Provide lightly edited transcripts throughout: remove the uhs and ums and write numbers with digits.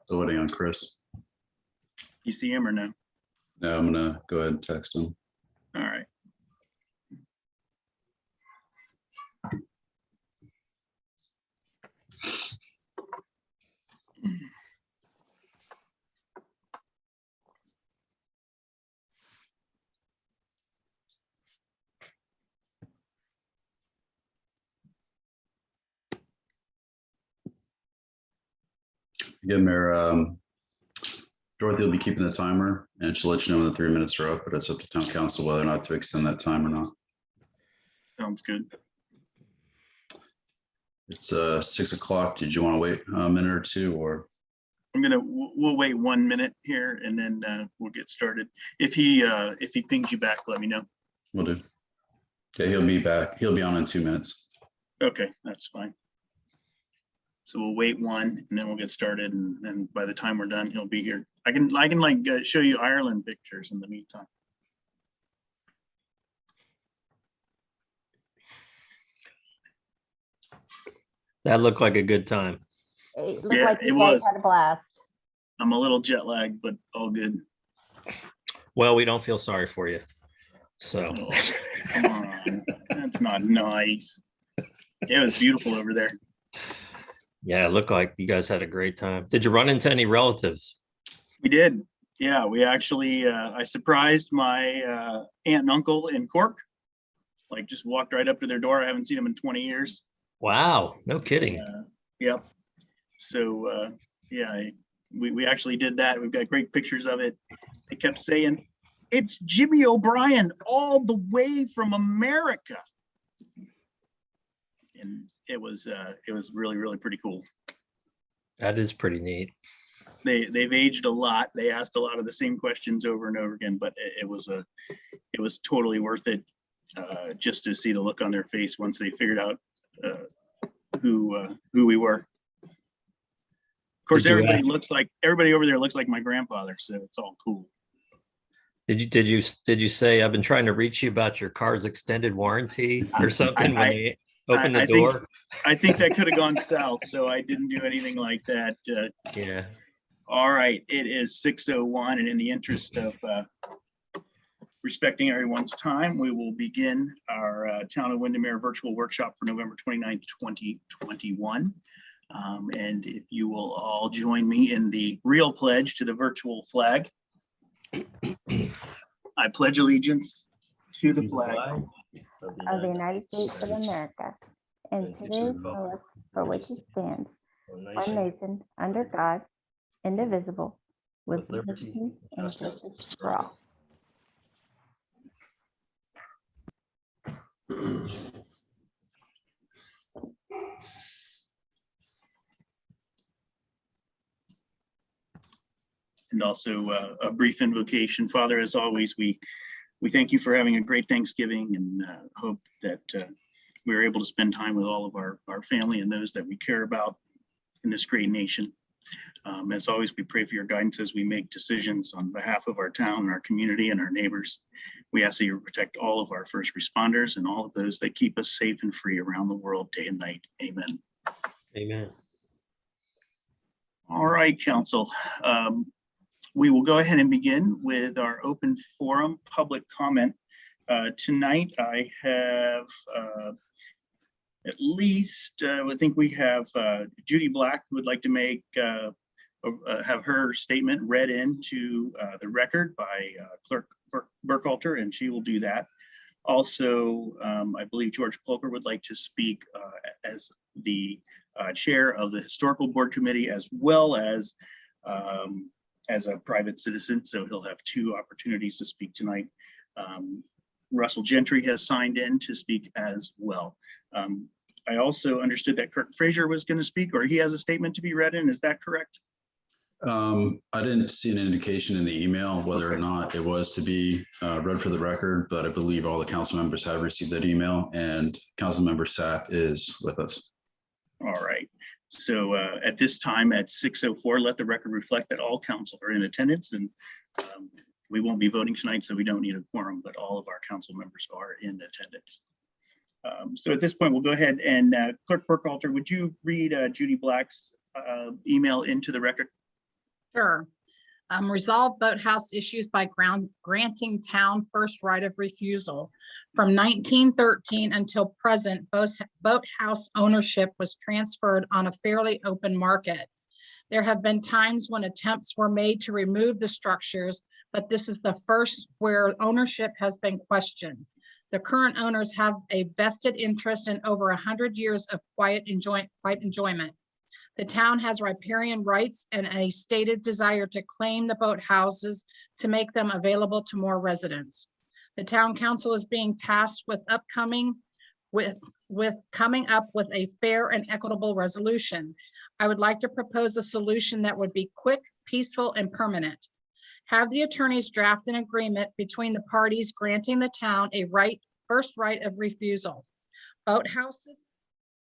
Still waiting on Chris. You see him or no? No, I'm gonna go ahead and text him. All right. Again, Mayor, Dorothy will be keeping the timer and she'll let you know when the 3 minutes are up, but it's up to town council whether or not to extend that time or not. Sounds good. It's 6 o'clock. Did you want to wait a minute or two, or? We'll wait 1 minute here and then we'll get started. If he pings you back, let me know. Will do. Okay, he'll be back. He'll be on in 2 minutes. Okay, that's fine. So we'll wait 1 and then we'll get started. And by the time we're done, he'll be here. I can like show you Ireland pictures in the meantime. That looked like a good time. It looked Yeah, like it you guys was. had a blast. I'm a little jet lagged, but all good. Well, we don't feel sorry for you. So Oh, come on, that's not nice. It was beautiful over there. yeah, it looked like you guys had a great time. Did you run into any relatives? We did. Yeah, we actually, I surprised my aunt and uncle in Cork. Like just walked right up to their door. I haven't seen them in 20 years. Wow, no kidding. Yep. So yeah, we actually did that. We've got great pictures of it. They kept saying, "It's Jimmy O'Brien all the way from America." And it was really, really pretty cool. That is pretty neat. They've aged a lot. They asked a lot of the same questions over and over again, but it was totally worth it just to see the look on their face once they figured out who we were. Of course, everybody over there looks like my grandfather, so it's all cool. Did you say I've been trying to reach you about your car's extended warranty or something when you opened the door? I think that could have gone south, so I didn't do anything like that. Yeah. All right, it is 6:01, and in the interest of respecting everyone's time, we will begin our Town of Windermere virtual workshop for November 29th, 2021. And if you will all join me in the real pledge to the virtual flag. I pledge allegiance to the flag Of the United States of America and to the republic for which it stands, one nation, under God, indivisible, with liberty and justice for all. And also a brief invocation. Father, as always, we thank you for having a great Thanksgiving and hope that we were able to spend time with all of our family and those that we care about in this great nation. As always, we pray for your guidance as we make decisions on behalf of our town, our community, and our neighbors. We ask that you protect all of our first responders and all of those that keep us safe and free around the world day and night. Amen. Amen. All right, Council. We will go ahead and begin with our open forum public comment. Tonight, I have at least, I think we have Judy Black who would like to make have her statement read into the record by Clerk Burkhalter, and she will do that. Also, I believe George Polker would like to speak as the chair of the Historical Board Committee, as well as a private citizen, so he'll have 2 opportunities to speak tonight. Russell Gentry has signed in to speak as well. I also understood that Kirk Fraser was going to speak, or he has a statement to be read in. Is that correct? I didn't see an indication in the email whether or not it was to be read for the record, but I believe all the council members have received that email, and council member Sapp is with us. All right. So at this time at 6:04, let the record reflect that all council are in attendance, and we won't be voting tonight, so we don't need a quorum, but all of our council members are in attendance. So at this point, we'll go ahead and Clerk Burkhalter, would you read Judy Black's email into the record? Sure. Resolve Boathouse issues by granting town first right of refusal. From 1913 until present, boathouse ownership was transferred on a fairly open market. There have been times when attempts were made to remove the structures, but this is the first where ownership has been questioned. The current owners have a vested interest in over 100 years of quiet enjoyment. The town has riparian rights and a stated desire to claim the boathouses to make them available to more residents. The town council is being tasked with coming up with a fair and equitable resolution. I would like to propose a solution that would be quick, peaceful, and permanent. Have the attorneys draft an agreement between the parties granting the town a first right of refusal. Boathouses,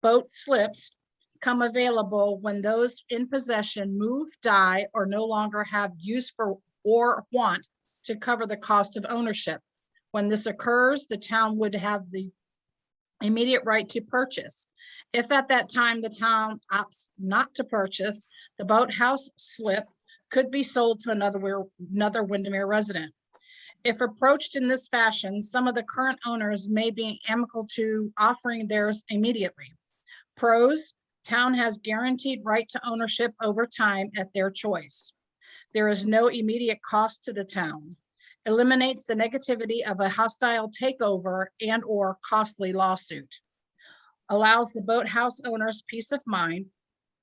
boat slips come available when those in possession move, die, or no longer have use for or want to cover the cost of ownership. When this occurs, the town would have the immediate right to purchase. If at that time the town opts not to purchase, the boathouse slip could be sold to another Windermere resident. If approached in this fashion, some of the current owners may be amenable to offering theirs immediately. Pros: town has guaranteed right to ownership over time at their choice. There is no immediate cost to the town. Eliminates the negativity of a hostile takeover and or costly lawsuit. Allows the boathouse owners peace of mind,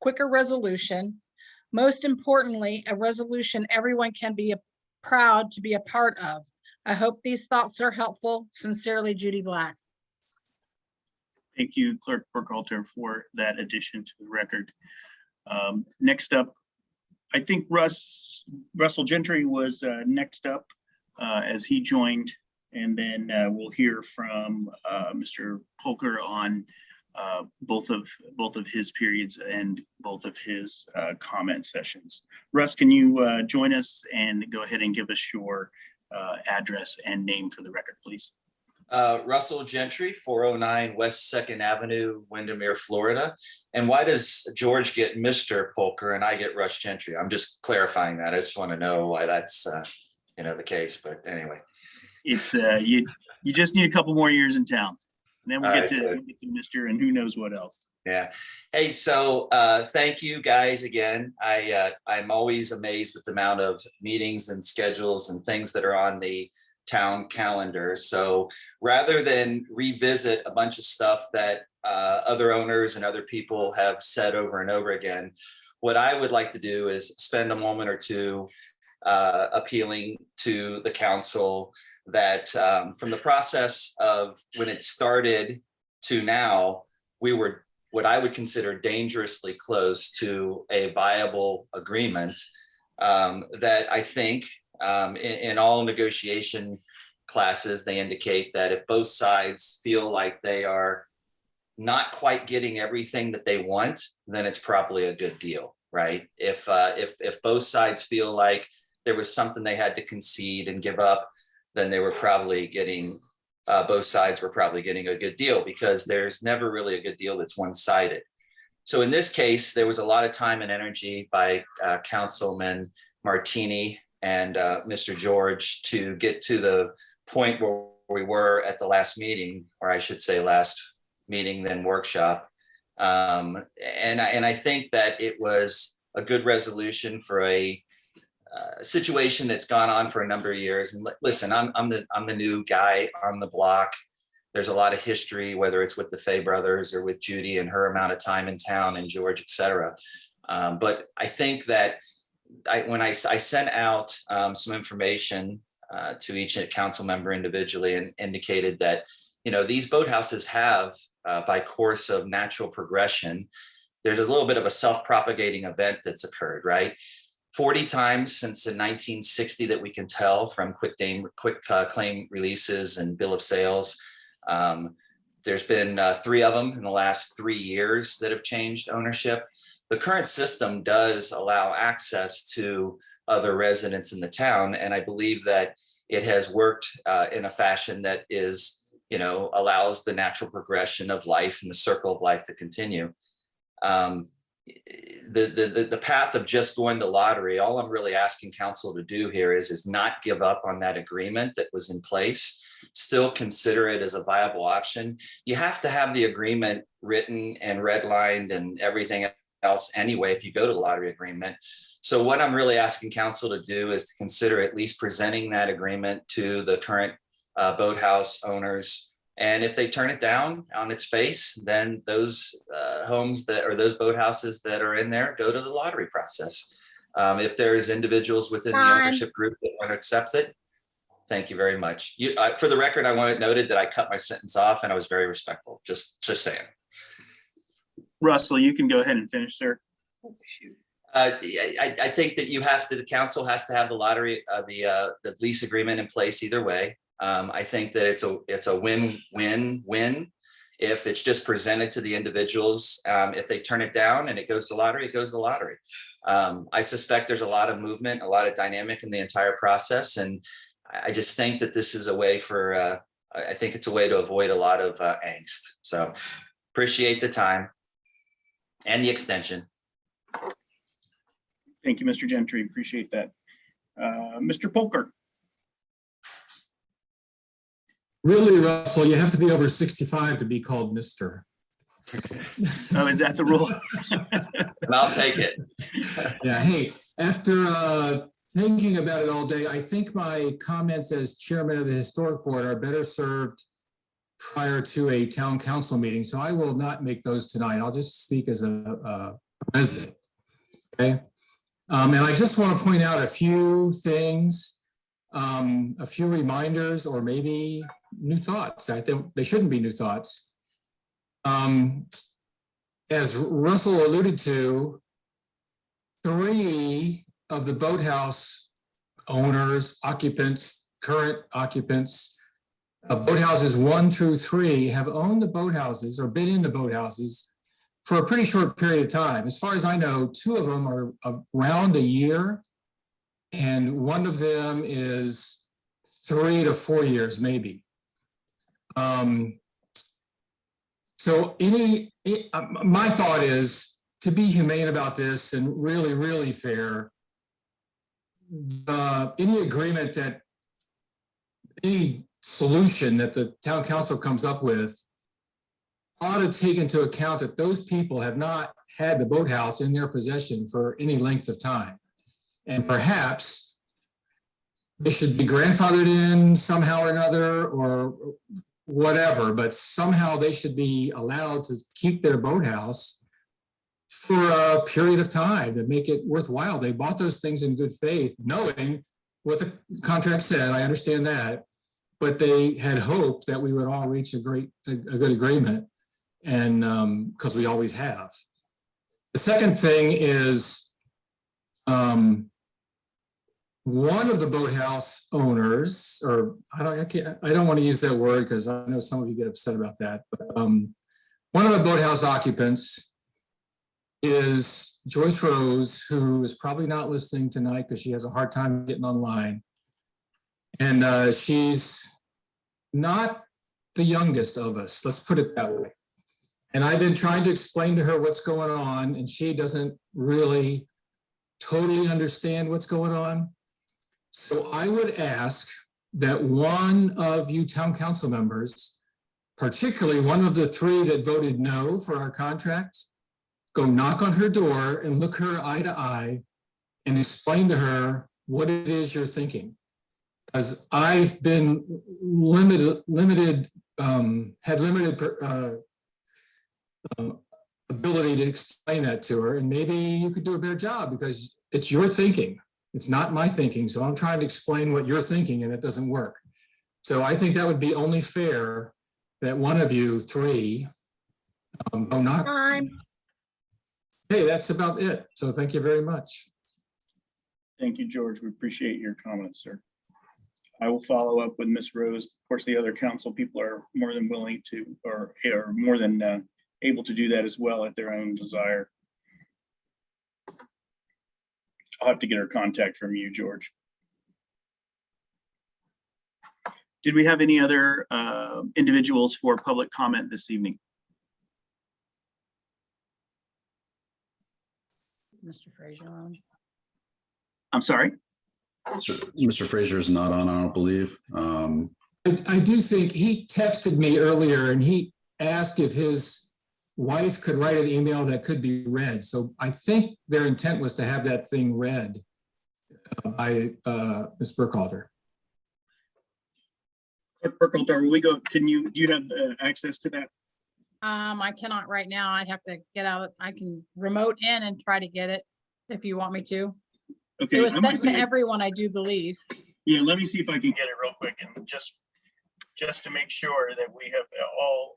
quicker resolution. Most importantly, a resolution everyone can be proud to be a part of. I hope these thoughts are helpful. Sincerely, Judy Black. Thank you, Clerk Burkhalter, for that addition to the record. Next up, I think Russell Gentry was next up as he joined, and then we'll hear from Mr. Polker on both of his periods and both of his comment sessions. Russ, can you join us and go ahead and give us your address and name for the record, please? Russell Gentry, 409 West 2nd Avenue, Windermere, Florida. And why does George get Mr. Polker and I get Russ Gentry? I'm just clarifying that. I just want to know why that's the case. But anyway, it's you just need a couple more years in town, and then we'll get to Mr. and who knows what else. Yeah. Hey, so thank you guys again. I'm always amazed at the amount of meetings and schedules and things that are on the town calendar. So rather than revisit a bunch of stuff that other owners and other people have said over and over again, what I would like to do is spend a moment or two appealing to the council that from the process of when it started to now, we were what I would consider dangerously close to a viable agreement that I think in all negotiation classes, they indicate that if both sides feel like they are not quite getting everything that they want, then it's probably a good deal, right? If both sides feel like there was something they had to concede and give up, then they were probably getting, both sides were probably getting a good deal, because there's never really a good deal that's one-sided. So in this case, there was a lot of time and energy by Councilman Martini and Mr. George to get to the point where we were at the last meeting, or I should say last meeting, then workshop. And I think that it was a good resolution for a situation that's gone on for a number of years. And listen, I'm the new guy on the block. There's a lot of history, whether it's with the Fay brothers or with Judy and her amount of time in town and George, et cetera. But I think that when I sent out some information to each council member individually and indicated that, these boathouses have, by course of natural progression, there's a little bit of a self-propagating event that's occurred, right? 40 times since the 1960 that we can tell from quick claim releases and bill of sales. There's been 3 of them in the last 3 years that have changed ownership. The current system does allow access to other residents in the town, and I believe that it has worked in a fashion that is, allows the natural progression of life and the circle of life to continue. the path of just going to lottery, all I'm really asking council to do here is not give up on that agreement that was in place. Still consider it as a viable option. You have to have the agreement written and redlined and everything else anyway if you go to the lottery agreement. So what I'm really asking council to do is to consider at least presenting that agreement to the current Boathouse owners. And if they turn it down on its face, then those homes that, or those boathouses that are in there, go to the lottery process. If there's individuals within the ownership group that want to accept it, thank you very much. For the record, I want it noted that I cut my sentence off and I was very respectful, just saying. Russell, you can go ahead and finish, sir. I think that the council has to have the lottery, the lease agreement in place either way. I think that it's a win-win-win if it's just presented to the individuals. If they turn it down and it goes to lottery, it goes to lottery. I suspect there's a lot of movement, a lot of dynamic in the entire process. And I just think that this is a way for, I think it's a way to avoid a lot of angst. So appreciate the time and the extension. Thank you, Mr. Gentry. Appreciate that. Mr. Polker. Really, Russell, you have to be over 65 to be called Mr. Oh, is that the rule? I'll take it. Yeah, hey, after thinking about it all day, I think my comments as chairman of the historic board are better served prior to a town council meeting. So I will not make those tonight. I'll just speak as a resident. Okay. And I just want to point out a few things, a few reminders, or maybe new thoughts. I think they shouldn't be new thoughts. As Russell alluded to, 3 of the boathouse owners, occupants, current occupants, boathouses 1 through 3 have owned the boathouses or been in the boathouses for a pretty short period of time. As far as I know, 2 of them are around a year, and 1 of them is 3 to 4 years, maybe. So my thought is to be humane about this and really, really fair. Any agreement that, any solution that the town council comes up with ought to take into account that those people have not had the boathouse in their possession for any length of time. And perhaps they should be grandfathered in somehow or another or whatever, but somehow they should be allowed to keep their boathouse for a period of time to make it worthwhile. They bought those things in good faith, knowing what the contract said. I understand that, but they had hoped that we would all reach a good agreement, and because we always have. The second thing is one of the boathouse owners, or I don't want to use that word because I know some of you get upset about that, but one of the boathouse occupants is Joyce Rose, who is probably not listening tonight because she has a hard time getting online. And she's not the youngest of us, let's put it that way. And I've been trying to explain to her what's going on, and she doesn't really totally understand what's going on. So I would ask that one of you town council members, particularly one of the 3 that voted no for our contracts, go knock on her door and look her eye to eye and explain to her what it is you're thinking. As I've been limited ability to explain that to her, and maybe you could do a better job because it's your thinking. It's not my thinking. So I'm trying to explain what you're thinking and it doesn't work. So I think that would be only fair that one of you 3 go knock. Hey, that's about it. So thank you very much. Thank you, George. We appreciate your comments, sir. I will follow up with Ms. Rose. Of course, the other council people are more than willing to, or are more than able to do that as well at their own desire. I'll have to get her contact from you, George. Did we have any other individuals for public comment this evening? Is Mr. Frazier on? I'm sorry. Mr. Frazier is not on, I don't believe. I do think he texted me earlier and he asked if his wife could write an email that could be read. So I think their intent was to have that thing read by Ms. Burkhalter. Clerk Burkhalter, do you have access to that? I cannot right now. I'd have to get out. I can remote in and try to get it if you want me to. Okay. It was I sent might to be- everyone, I do believe. Yeah, let me see if I can get it real quick and just to make sure that we have all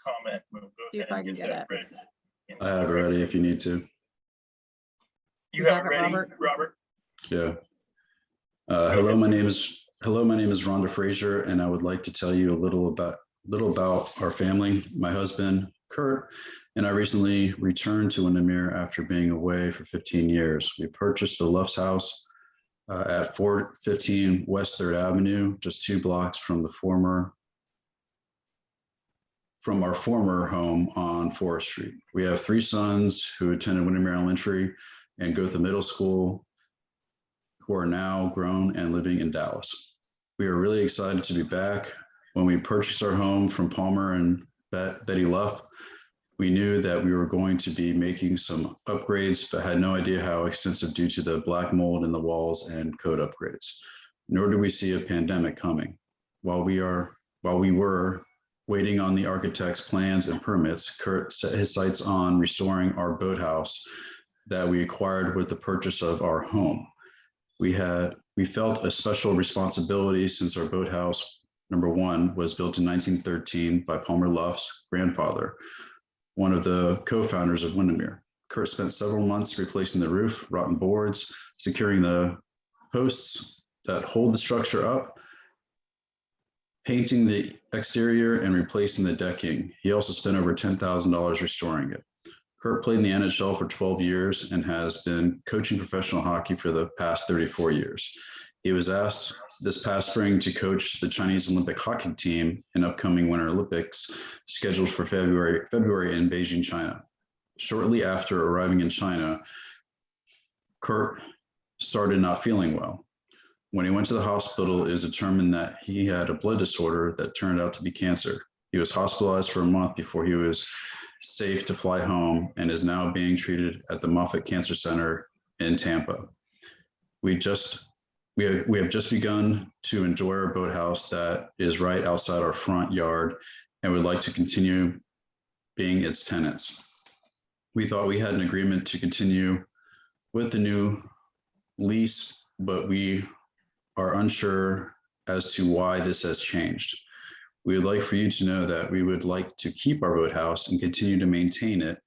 comment. We'll go See if ahead I and can get get that read into I have it the record. ready if you need to. You have it ready, Robert? Yeah. Hello, my name is Rhonda Frazier, and I would like to tell you a little about our family. My husband, Kurt, and I recently returned to Windermere after being away for 15 years. We purchased the Luff's house at 415 West 3rd Avenue, just 2 blocks from our former home on Forest Street. We have 3 sons who attended Windermere Elementary and Goethe Middle School, who are now grown and living in Dallas. We are really excited to be back. When we purchased our home from Palmer and Betty Luff, we knew that we were going to be making some upgrades, but had no idea how extensive due to the black mold in the walls and code upgrades. Nor did we see a pandemic coming. While we were waiting on the architect's plans and permits, Kurt set his sights on restoring our boathouse that we acquired with the purchase of our home. We felt a special responsibility since our boathouse, number 1, was built in 1913 by Palmer Luff's grandfather, one of the co-founders of Windermere. Kurt spent several months replacing the roof, rotten boards, securing the posts that hold the structure up, painting the exterior, and replacing the decking. He also spent over $10,000 restoring it. Kurt played in the NHL for 12 years and has been coaching professional hockey for the past 34 years. He was asked this past spring to coach the Chinese Olympic hockey team in upcoming Winter Olympics scheduled for February in Beijing, China. Shortly after arriving in China, Kurt started not feeling well. When he went to the hospital, it was determined that he had a blood disorder that turned out to be cancer. He was hospitalized for a month before he was safe to fly home and is now being treated at the Moffitt Cancer Center in Tampa. We have just begun to enjoy our boathouse that is right outside our front yard and would like to continue being its tenants. We thought we had an agreement to continue with the new lease, but we are unsure as to why this has changed. We would like for you to know that we would like to keep our boathouse and continue to maintain it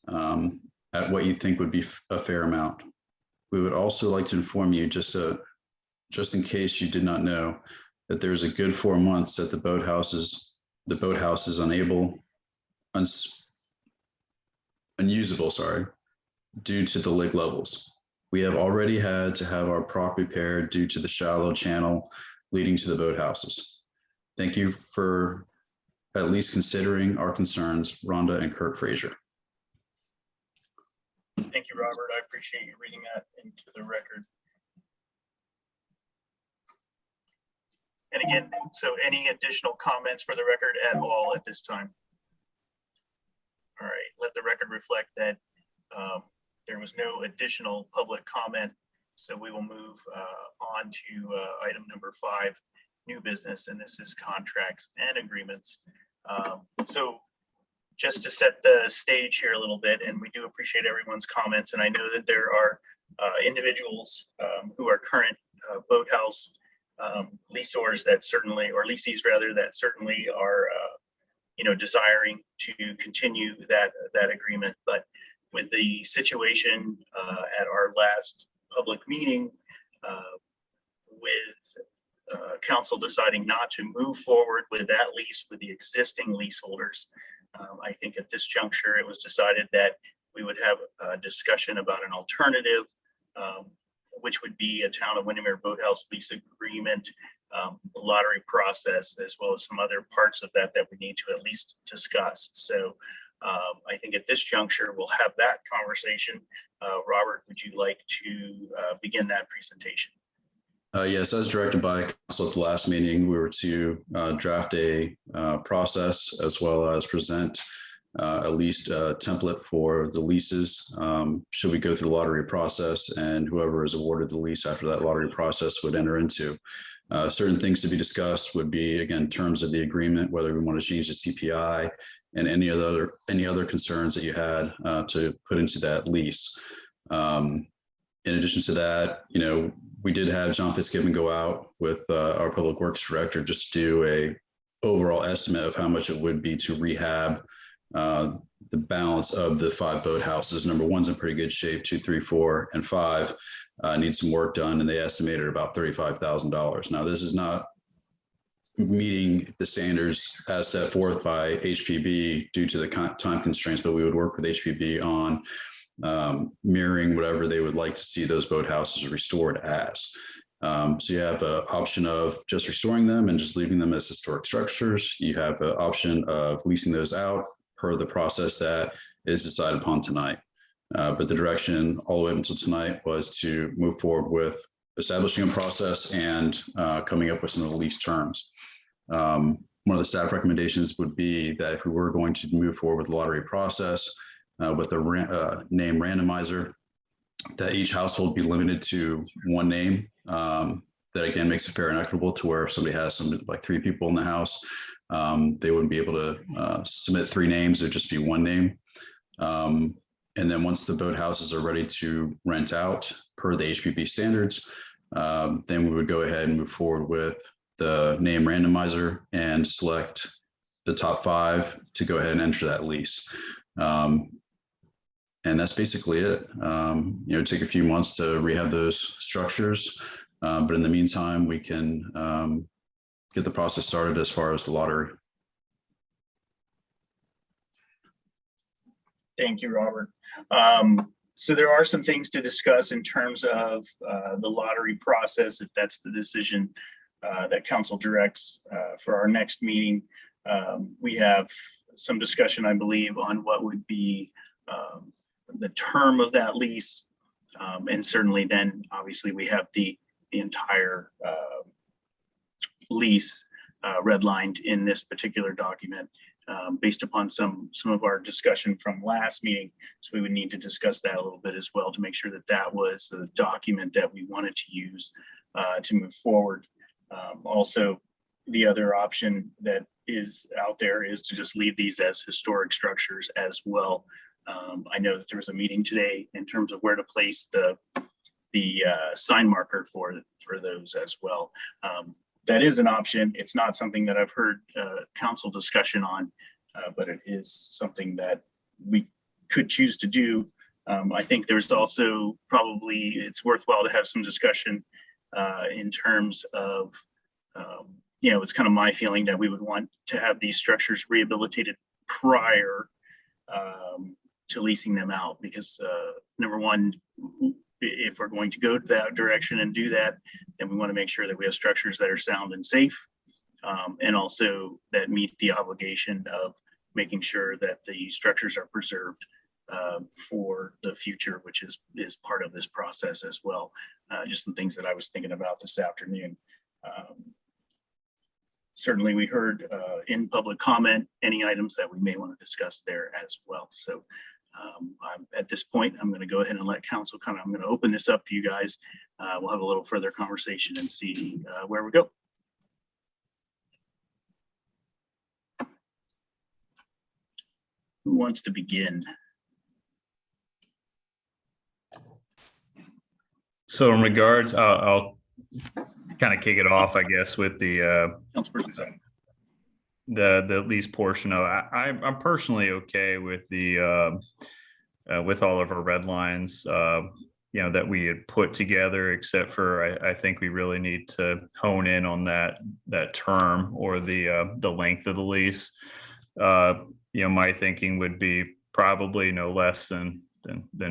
at what you think would be a fair amount. We would also like to inform you, just in case you did not know, that there's a good 4 months that the boathouse is unusable, due to the lake levels. We have already had to have our prop repaired due to the shallow channel leading to the boathouses. Thank you for at least considering our concerns, Rhonda and Kurt Frazier. Thank you, Robert. I appreciate you reading that into the record. And again, so any additional comments for the record at all at this time? All right, let the record reflect that there was no additional public comment. So we will move on to item number 5, new business, and this is contracts and agreements. So just to set the stage here a little bit, and we do appreciate everyone's comments, and I know that there are individuals who are current boathouse leaseors that certainly, or leasees rather, that certainly are desiring to continue that agreement. But with the situation at our last public meeting, with council deciding not to move forward with that lease with the existing leaseholders, I think at this juncture it was decided that we would have a discussion about an alternative, which would be a Town of Windermere Boathouse lease agreement, lottery process, as well as some other parts of that we need to at least discuss. So I think at this juncture, we'll have that conversation. Robert, would you like to begin that presentation? Yes, as directed by council at the last meeting, we were to draft a process as well as present at least a template for the leases. Should we go through the lottery process, and whoever is awarded the lease after that lottery process would enter into. Certain things to be discussed would be, again, terms of the agreement, whether we want to change the CPI and any other concerns that you had to put into that lease. In addition to that, we did have John Fitzgibbon go out with our public works director, just do a overall estimate of how much it would be to rehab the balance of the 5 boathouses. Number 1's in pretty good shape, 2, 3, 4, and 5 need some work done, and they estimated about $35,000. Now, this is not meeting the standards as set forth by HPB due to the time constraints, but we would work with HPB on mirroring whatever they would like to see those boathouses restored as. So you have an option of just restoring them and just leaving them as historic structures. You have an option of leasing those out per the process that is decided upon tonight. But the direction all the way up until tonight was to move forward with establishing a process and coming up with some of the lease terms. One of the staff recommendations would be that if we were going to move forward with the lottery process with the name randomizer, that each household be limited to one name. That again makes it fair and equitable to where if somebody has like 3 people in the house, they wouldn't be able to submit 3 names, it would just be one name. And then once the boathouses are ready to rent out per the HPP standards, then we would go ahead and move forward with the name randomizer and select the top 5 to go ahead and enter that lease. And that's basically it. Take a few months to rehab those structures. But in the meantime, we can get the process started as far as the lottery. Thank you, Robert. So there are some things to discuss in terms of the lottery process, if that's the decision that council directs for our next meeting. We have some discussion, I believe, on what would be the term of that lease. And certainly then, obviously, we have the entire lease redlined in this particular document based upon some of our discussion from last meeting. So we would need to discuss that a little bit as well to make sure that that was the document that we wanted to use to move forward. Also, the other option that is out there is to just leave these as historic structures as well. I know that there was a meeting today in terms of where to place the sign marker for those as well. That is an option. It's not something that I've heard council discussion on, but it is something that we could choose to do. I think there's also probably, it's worthwhile to have some discussion in terms of, it's kind of my feeling that we would want to have these structures rehabilitated prior to leasing them out, because number one, if we're going to go to that direction and do that, then we want to make sure that we have structures that are sound and safe, and also that meet the obligation of making sure that the structures are preserved for the future, which is part of this process as well. Just some things that I was thinking about this afternoon. Certainly we heard in public comment any items that we may want to discuss there as well. So at this point, I'm going to go ahead and let council I'm going to open this up to you guys. We'll have a little further conversation and see where we go. Who wants to begin? So in regards, I'll kind of kick it off, I guess, with the lease portion of it. I'm personally okay with the with all of our red lines, that we had put together, except for I think we really need to hone in on that term or the length of the lease. My thinking would be probably no less than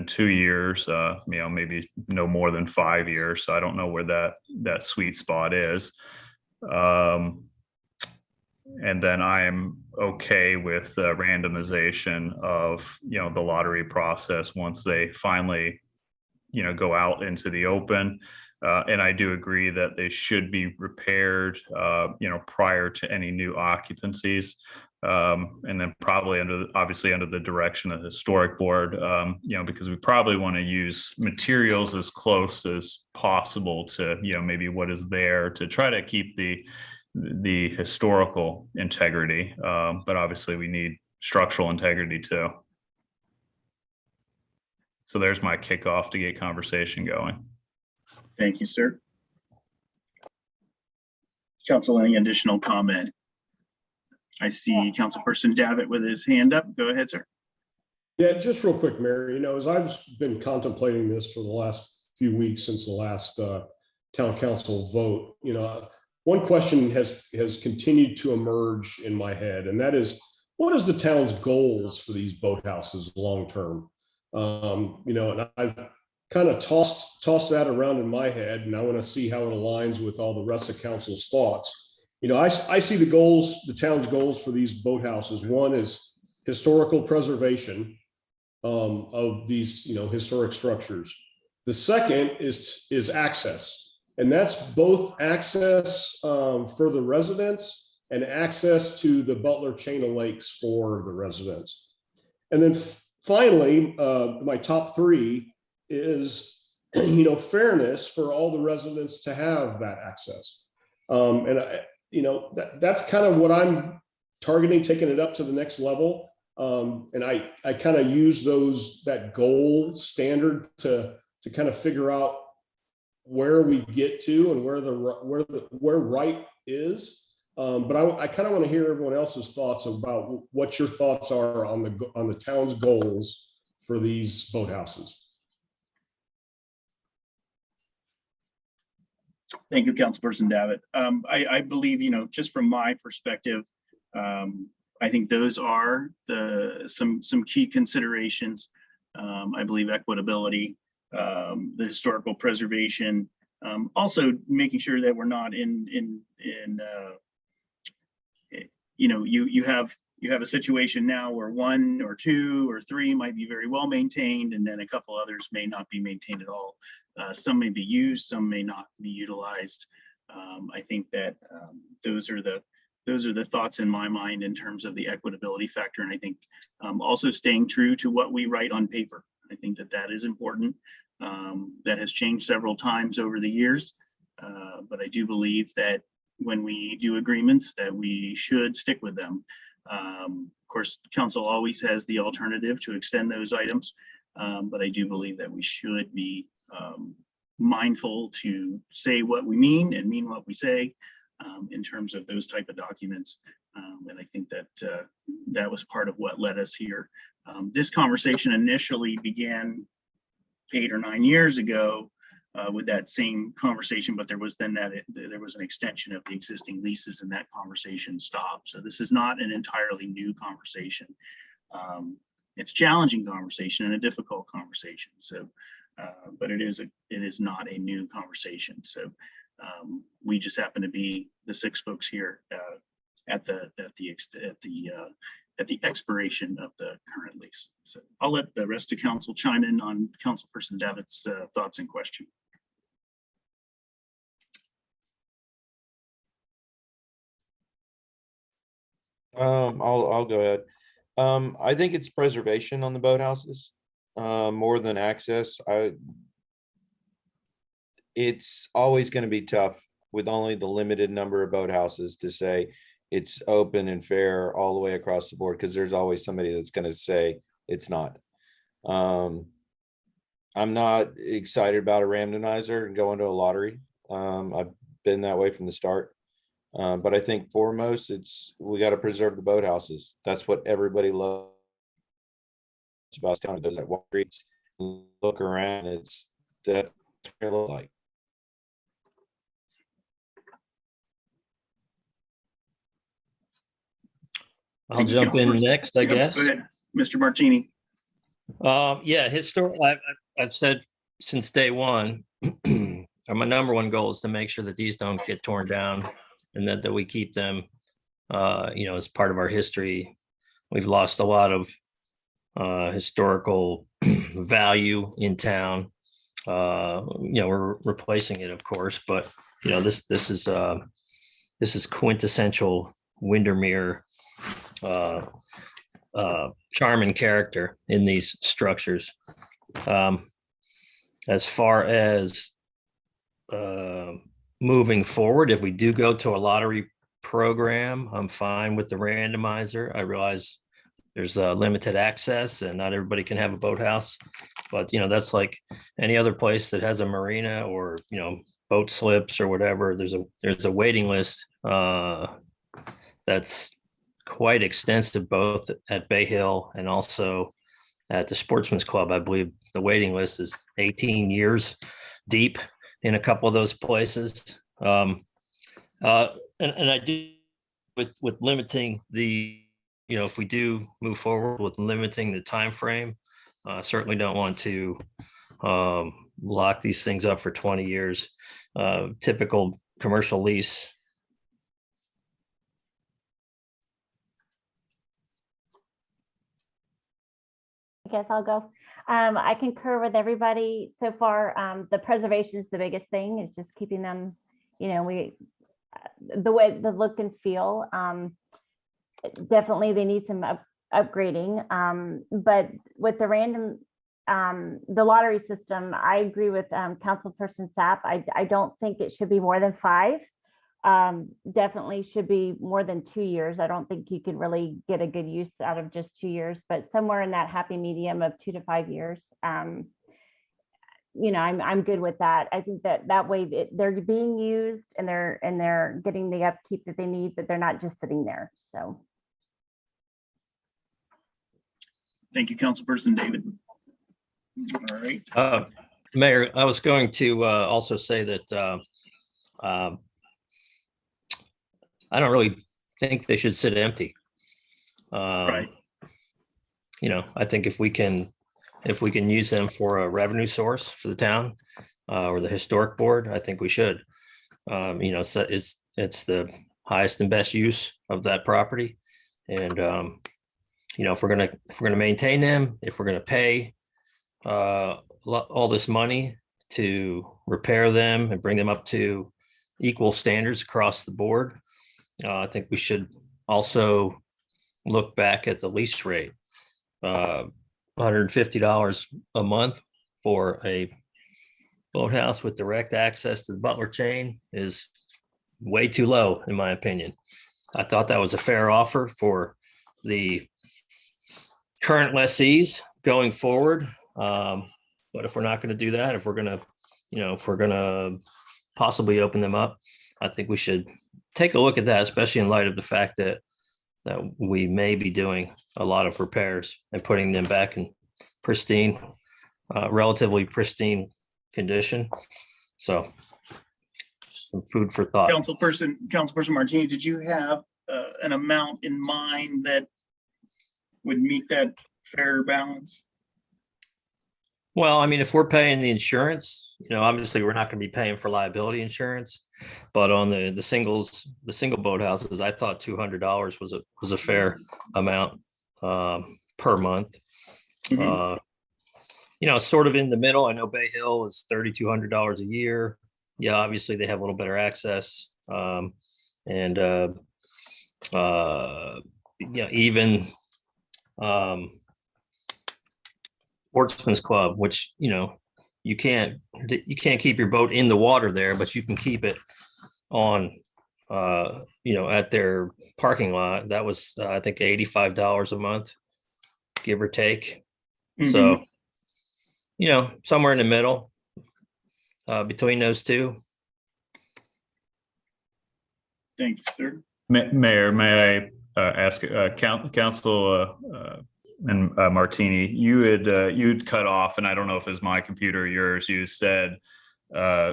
2 years, maybe no more than 5 years. So I don't know where that sweet spot is. then I am okay with randomization of, the lottery process once they finally, go out into the open. And I do agree that they should be repaired, prior to any new occupancies. And then probably obviously under the direction of the historic board, because we probably want to use materials as close as possible to, maybe what is there to try to keep the historical integrity. But obviously we need structural integrity too. So there's my kickoff to get conversation going. Thank you, sir. Council, any additional comment? I see Councilperson Davitt with his hand up. Go ahead, sir. Yeah, just real quick, Mary, as I've been contemplating this for the last few weeks since the last town council vote, one question has continued to emerge in my head, and that is, what is the town's goals for these boathouses long term? And I've kind of tossed that around in my head, and I want to see how it aligns with all the rest of council's thoughts. I see the town's goals for these boathouses. One is historical preservation of these, historic structures. The second is access, and that's both access for the residents and access to the Butler chain of lakes for the residents. And then finally, my top three is, fairness for all the residents to have that access. That's kind of what I'm targeting, taking it up to the next level. And I kind of use that goal standard to kind of figure out where we get to and where right is. But I kind of want to hear everyone else's thoughts about what your thoughts are on the town's goals for these boathouses. Thank you, Councilperson Davitt. I believe, just from my perspective, I think those are some key considerations. I believe equitability, the historical preservation, also making sure that we're not you have a situation now where one or two or three might be very well maintained, and then a couple others may not be maintained at all. Some may be used, some may not be utilized. I think that those are the thoughts in my mind in terms of the equitability factor. And I think also staying true to what we write on paper. I think that is important. That has changed several times over the years. But I do believe that when we do agreements, that we should stick with them. Of course, council always has the alternative to extend those items. But I do believe that we should be mindful to say what we mean and mean what we say in terms of those type of documents. And I think that that was part of what led us here. This conversation initially began 8 or 9 years ago with that same conversation, but there was an extension of the existing leases and that conversation stopped. So this is not an entirely new conversation. It's a challenging conversation and a difficult conversation. So, but it is not a new conversation. So we just happen to be the 6 folks here at the expiration of the current lease. So I'll let the rest of council chime in on Councilperson Davitt's thoughts and question. I'll go ahead. I think it's preservation on the boathouses more than access. It's always going to be tough with only the limited number of boathouses to say it's open and fair all the way across the board, because there's always somebody that's going to say it's not. I'm not excited about a randomizer and going to a lottery. I've been that way from the start. But I think foremost, we got to preserve the boathouses. That's what everybody loves about town. Does that walk streets, look around, that's what it looks like. I'll jump in next, I guess. Go ahead, Mr. Martini. Yeah, I've said since day one, my number one goal is to make sure that these don't get torn down and that we keep them as part of our history, we've lost a lot of historical value in town. We're replacing it, of course, but this is quintessential Windermere charm and character in these structures. As far as moving forward, if we do go to a lottery program, I'm fine with the randomizer. I realize there's limited access and not everybody can have a boathouse, but that's like any other place that has a marina or boat slips or whatever. There's a waiting list that's quite extensive, both at Bay Hill and also at the Sportsman's Club. I believe the waiting list is 18 years deep in a couple of those places. And I do with limiting the, if we do move forward with limiting the time frame, certainly don't want to lock these things up for 20 years. Typical commercial lease. I guess I'll go. I concur with everybody so far. The preservation is the biggest thing. It's just keeping them, the way the look and feel. Definitely they need some upgrading. But with the the lottery system, I agree with Councilperson Sapp. I don't think it should be more than 5. Definitely should be more than 2 years. I don't think you can really get a good use out of just 2 years, but somewhere in that happy medium of 2 to 5 years. I'm good with that. I think that way they're being used and they're getting the upkeep that they need, but they're not just sitting there. So. Thank you, Councilperson David. All right. Mayor, I was going to also say that I don't really think they should sit empty. Right. I think if we can use them for a revenue source for the town or the historic board, I think we should. So it's the highest and best use of that property. And if we're gonna maintain them, if we're gonna pay all this money to repair them and bring them up to equal standards across the board, I think we should also look back at the lease rate. $150 a month for a boathouse with direct access to the Butler chain is way too low, in my opinion. I thought that was a fair offer for the current lessees going forward. But if we're not going to do that, if we're going to possibly open them up, I think we should take a look at that, especially in light of the fact that we may be doing a lot of repairs and putting them back in pristine, relatively pristine condition. So some food for thought. Councilperson Martini, did you have an amount in mind that would meet that fair balance? Well, I mean, if we're paying the insurance, obviously we're not going to be paying for liability insurance, but on the single boathouses, I thought $200 was a fair amount per month. Sort of in the middle. I know Bay Hill is $3,200 a year. Yeah, obviously they have a little better access, and even Sportsman's Club, which you can't keep your boat in the water there, but you can keep it on at their parking lot. That was I think $85 a month, give or take. So somewhere in the middle between those two. Thank you, sir. Mayor, may I ask Council and Martini, you'd cut off, and I don't know if it's my computer or yours, you said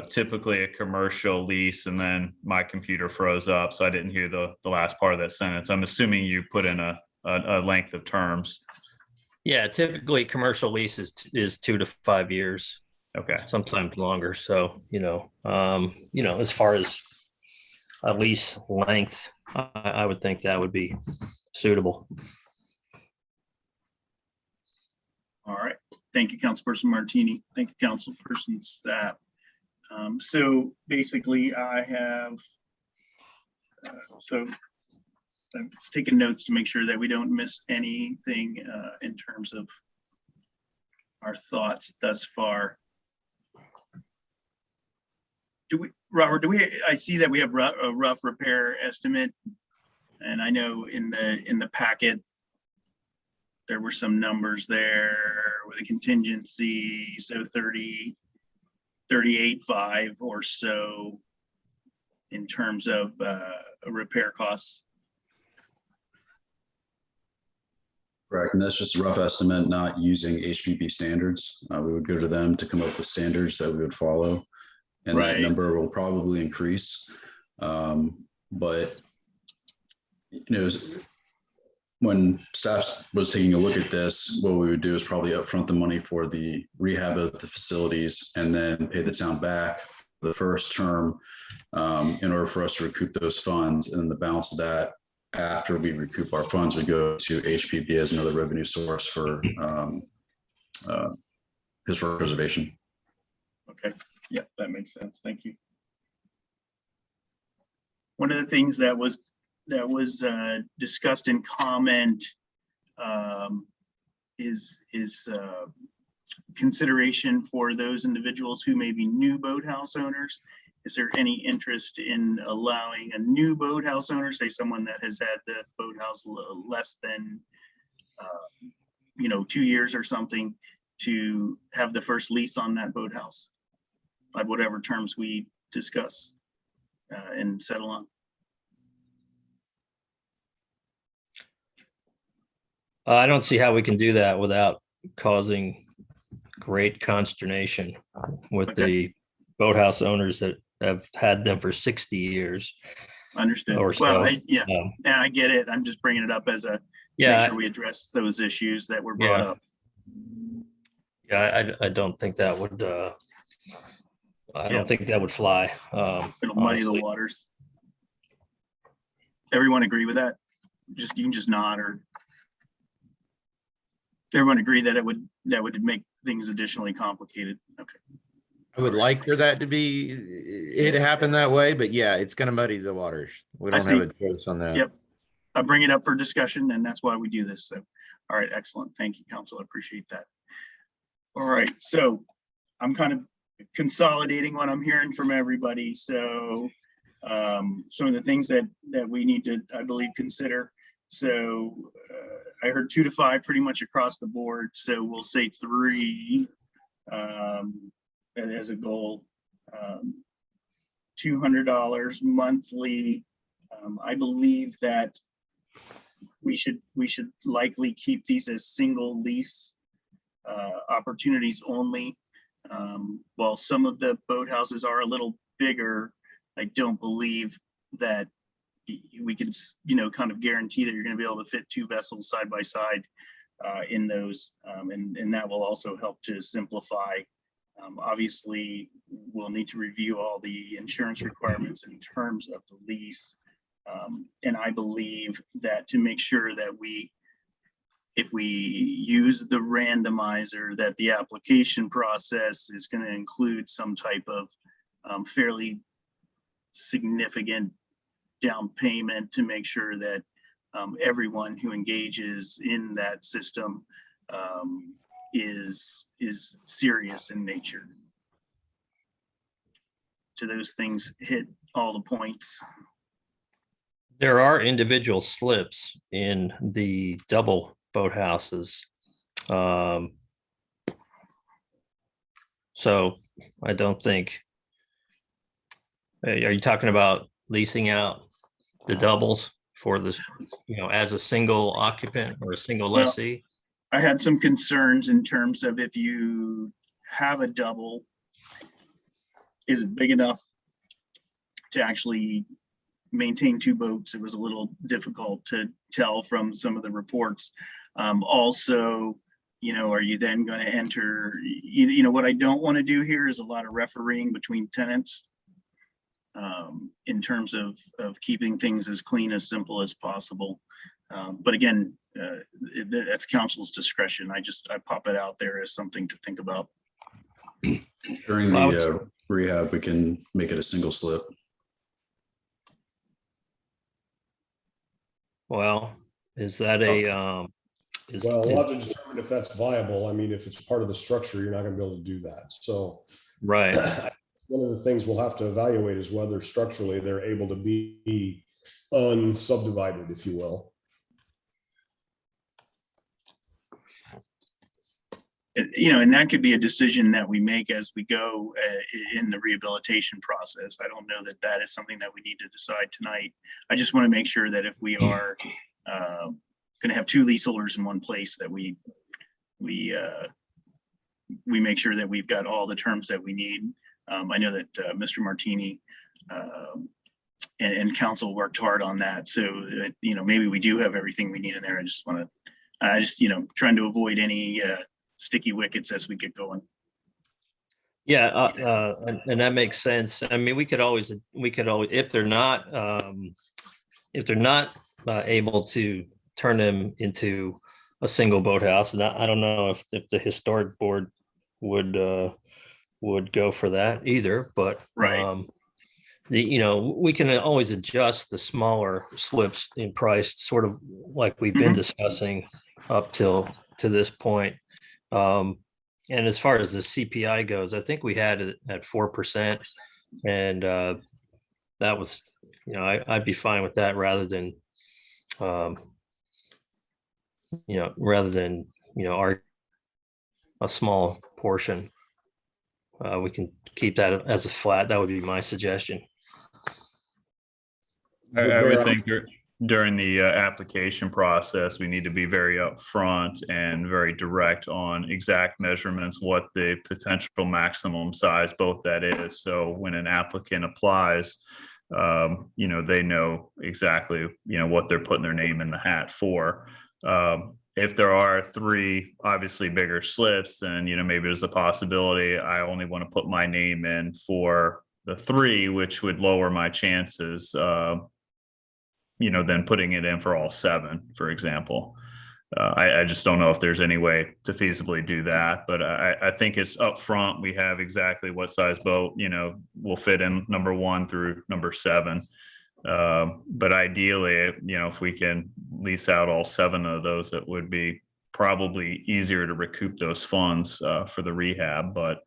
typically a commercial lease, and then my computer froze up, so I didn't hear the last part of that sentence. I'm assuming you put in a length of terms. Yeah, typically commercial lease is 2 to 5 years. Okay. Sometimes longer. So, as far as a lease length, I would think that would be suitable. All right. Thank you, Councilperson Martini. Thank you, Councilperson Sapp. So basically I have, so I'm just taking notes to make sure that we don't miss anything in terms of our thoughts thus far. Robert, I see that we have a rough repair estimate. And I know in the packet, there were some numbers there with a contingency, so 38.5 or so in terms of repair costs. Correct, and that's just a rough estimate, not using HPP standards. We would go to them to come up with standards that we would follow. And Right. that number will probably increase. But, you know, when staff was taking a look at this, what we would do is probably upfront the money for the rehab of the facilities and then pay the town back the first term in order for us to recoup those funds. And then the balance of that, after we recoup our funds, we go to HPP as another revenue source for historic preservation. Okay, yeah, that makes sense. Thank you. One of the things that was discussed in comment is consideration for those individuals who may be new boathouse owners. Is there any interest in allowing a new boathouse owner, say someone that has had the boathouse less than 2 years or something, to have the first lease on that boathouse at whatever terms we discuss and settle on? I don't see how we can do that without causing great consternation with Okay. the boathouse owners that have had them for 60 years. Understood. Or so. Well, and I get it. I'm just bringing it up as a, make sure we address those issues that were brought up. Yeah, I don't think that would, I don't think that would fly. It'll muddy the honestly. waters. Everyone agree with that? You can just nod, or everyone agree that it would make things additionally complicated. Okay. I would like for that to be, it happen that way, but yeah, it's gonna muddy the waters. We don't have a choice on that. Yep. I bring it up for discussion, and that's why we do this. So, all right, excellent. Thank you, Council. I appreciate that. All right, so I'm kind of consolidating what I'm hearing from everybody. So some of the things that we need to, I believe, consider. So I heard 2 to 5 pretty much across the board. So we'll say 3 as a goal. $200 monthly. I believe that we should likely keep these as single lease opportunities only. While some of the boathouses are a little bigger, I don't believe that we can, kind of guarantee that you're going to be able to fit 2 vessels side by side in those, and that will also help to simplify. Obviously, we'll need to review all the insurance requirements in terms of the lease, and I believe that to make sure that if we use the randomizer, that the application process is going to include some type of fairly significant down payment to make sure that everyone who engages in that system is serious in nature. Do those things hit all the points? There are individual slips in the double boathouses. So I don't think, are you talking about leasing out the doubles for this, as a single occupant or a single lessee? I had some concerns in terms of, if you have a double, is it big enough to actually maintain 2 boats? It was a little difficult to tell from some of the reports. Also, are you then going to enter, what I don't want to do here is a lot of refereeing between tenants. in terms of keeping things as clean, as simple as possible. But again, that's council's discretion. I pop it out there as something to think about. During Well, I would the rehab, we can make it a single slip. Well, is that a, is, Well, we'll have to determine if that's viable. I mean, if it's part of the structure, you're not gonna be able to do that. So right, one of the things we'll have to evaluate is whether structurally they're able to be unsubdivided, if you will. And that could be a decision that we make as we go in the rehabilitation process. I don't know that that is something that we need to decide tonight. I just want to make sure that if we are going to have two leaseholders in one place, that we make sure that we've got all the terms that we need. I know that Mr. Martini and council worked hard on that. So, maybe we do have everything we need in there. I just trying to avoid any sticky wickets as we get going. yeah, and that makes sense. I mean, we could always, if they're not able to turn them into a single boathouse, and I don't know if the historic board would go for that either, but Right. we can always adjust the smaller slips in price, sort of like we've been discussing up to this point. And as far as the CPI goes, I think we had it at 4%, and that was, I'd be fine with that rather than a small portion. We can keep that as a flat. That would be my suggestion. I would think during the application process, we need to be very upfront and very direct on exact measurements, what the potential maximum size boat that is. So when an applicant applies, they know exactly, what they're putting their name in the hat for. If there are three obviously bigger slips, then, maybe there's a possibility I only want to put my name in for the three, which would lower my chances, than putting it in for all seven, for example. I just don't know if there's any way to feasibly do that, but I think it's upfront. We have exactly what size boat, will fit in number 1 through number 7. But ideally, if we can lease out all 7 of those, it would be probably easier to recoup those funds for the rehab. But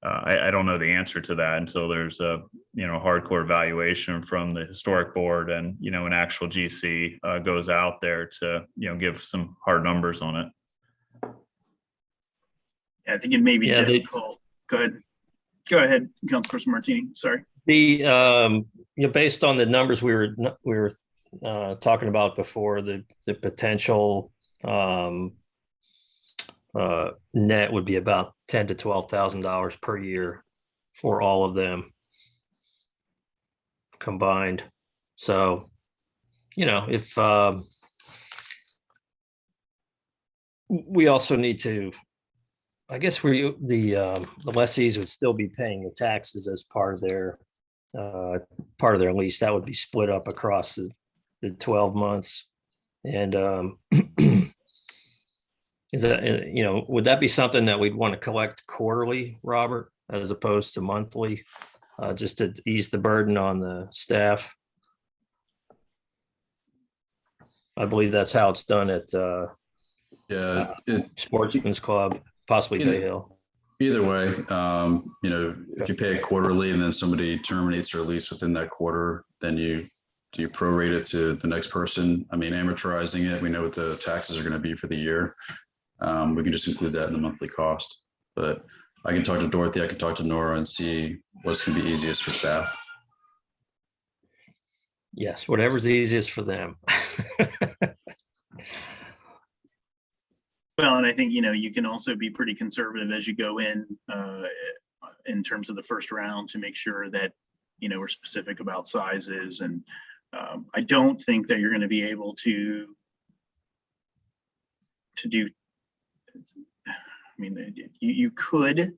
I don't know the answer to that until there's a hardcore evaluation from the historic board and an actual GC goes out there to give some hard numbers on it. Yeah, I think it may be difficult. Go ahead, Councilperson Martini. Sorry. Based on the numbers we were talking about before, the potential net would be about $10,000 to $12,000 per year for all of them combined. So, if we also need to, I guess the lessees would still be paying the taxes as part of their lease. That would be split up across the 12 months. And is that, would that be something that we'd want to collect quarterly, Robert, as opposed to monthly, just to ease the burden on the staff? I believe that's how it's done at Sportsman's Club, possibly Bay Hill. Either way, if you pay it quarterly and then somebody terminates their lease within that quarter, then do you prorate it to the next person? I mean, amortizing it, we know what the taxes are going to be for the year. We can just include that in the monthly cost. But I can talk to Dorothy, I can talk to Nora and see what's going to be easiest for staff. Yes, whatever's easiest for them. Well, and I think, you can also be pretty conservative as you go in terms of the first round to make sure that, we're specific about sizes. And I don't think that you're going to be able to do, I mean, you could,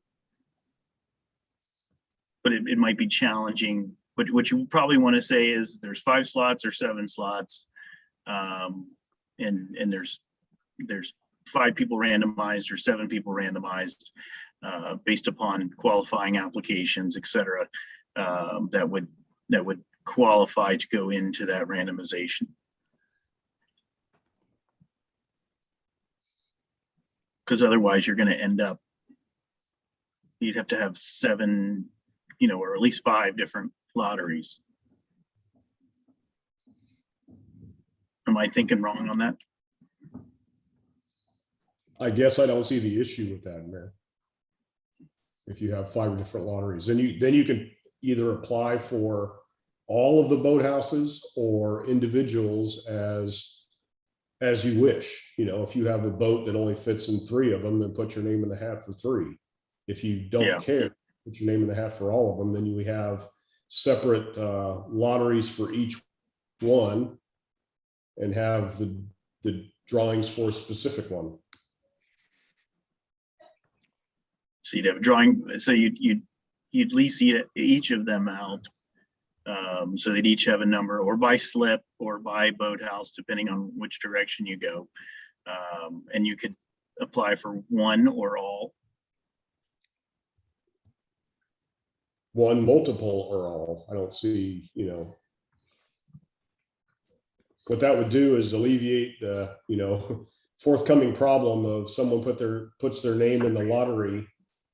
but it might be challenging what you probably want to say is there's 5 slots or 7 slots. And there's 5 people randomized or 7 people randomized based upon qualifying applications, et cetera, that would qualify to go into that randomization. Because otherwise you're going to end up, you'd have to have 7, or at least 5 different lotteries. Am I thinking wrong on that? I guess I don't see the issue with that, Mayor. If you have 5 different lotteries, then you can either apply for all of the boathouses or individuals as you wish. If you have a boat that only fits in 3 of them, then put your name in the hat for 3. If you don't care, put your name in the hat for all of them, then we have separate lotteries for each one and have the drawings for a specific one. So you'd have a drawing, so you'd lease each of them out, so they'd each have a number, or by slip or by boathouse, depending on which direction you go. And you could apply for one or all. One, multiple, or all. I don't see, what that would do is alleviate the, forthcoming problem of someone puts their name in the lottery,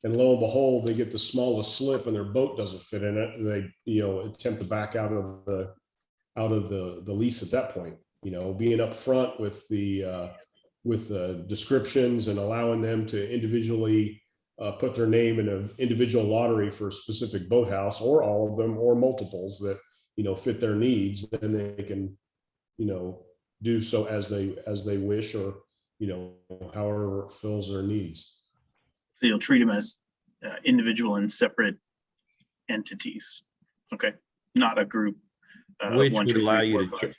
and lo and behold, they get the smallest slip and their boat doesn't fit in it, and they, attempt to back out of the lease at that point. Being upfront with the descriptions and allowing them to individually put their name in an individual lottery for a specific boathouse, or all of them, or multiples that fit their needs, then they can do so as they wish, or however it fills their needs. So you'll treat them as individual and separate entities. Okay, not a group. Which 1, would 2, 3, allow 4, you 5.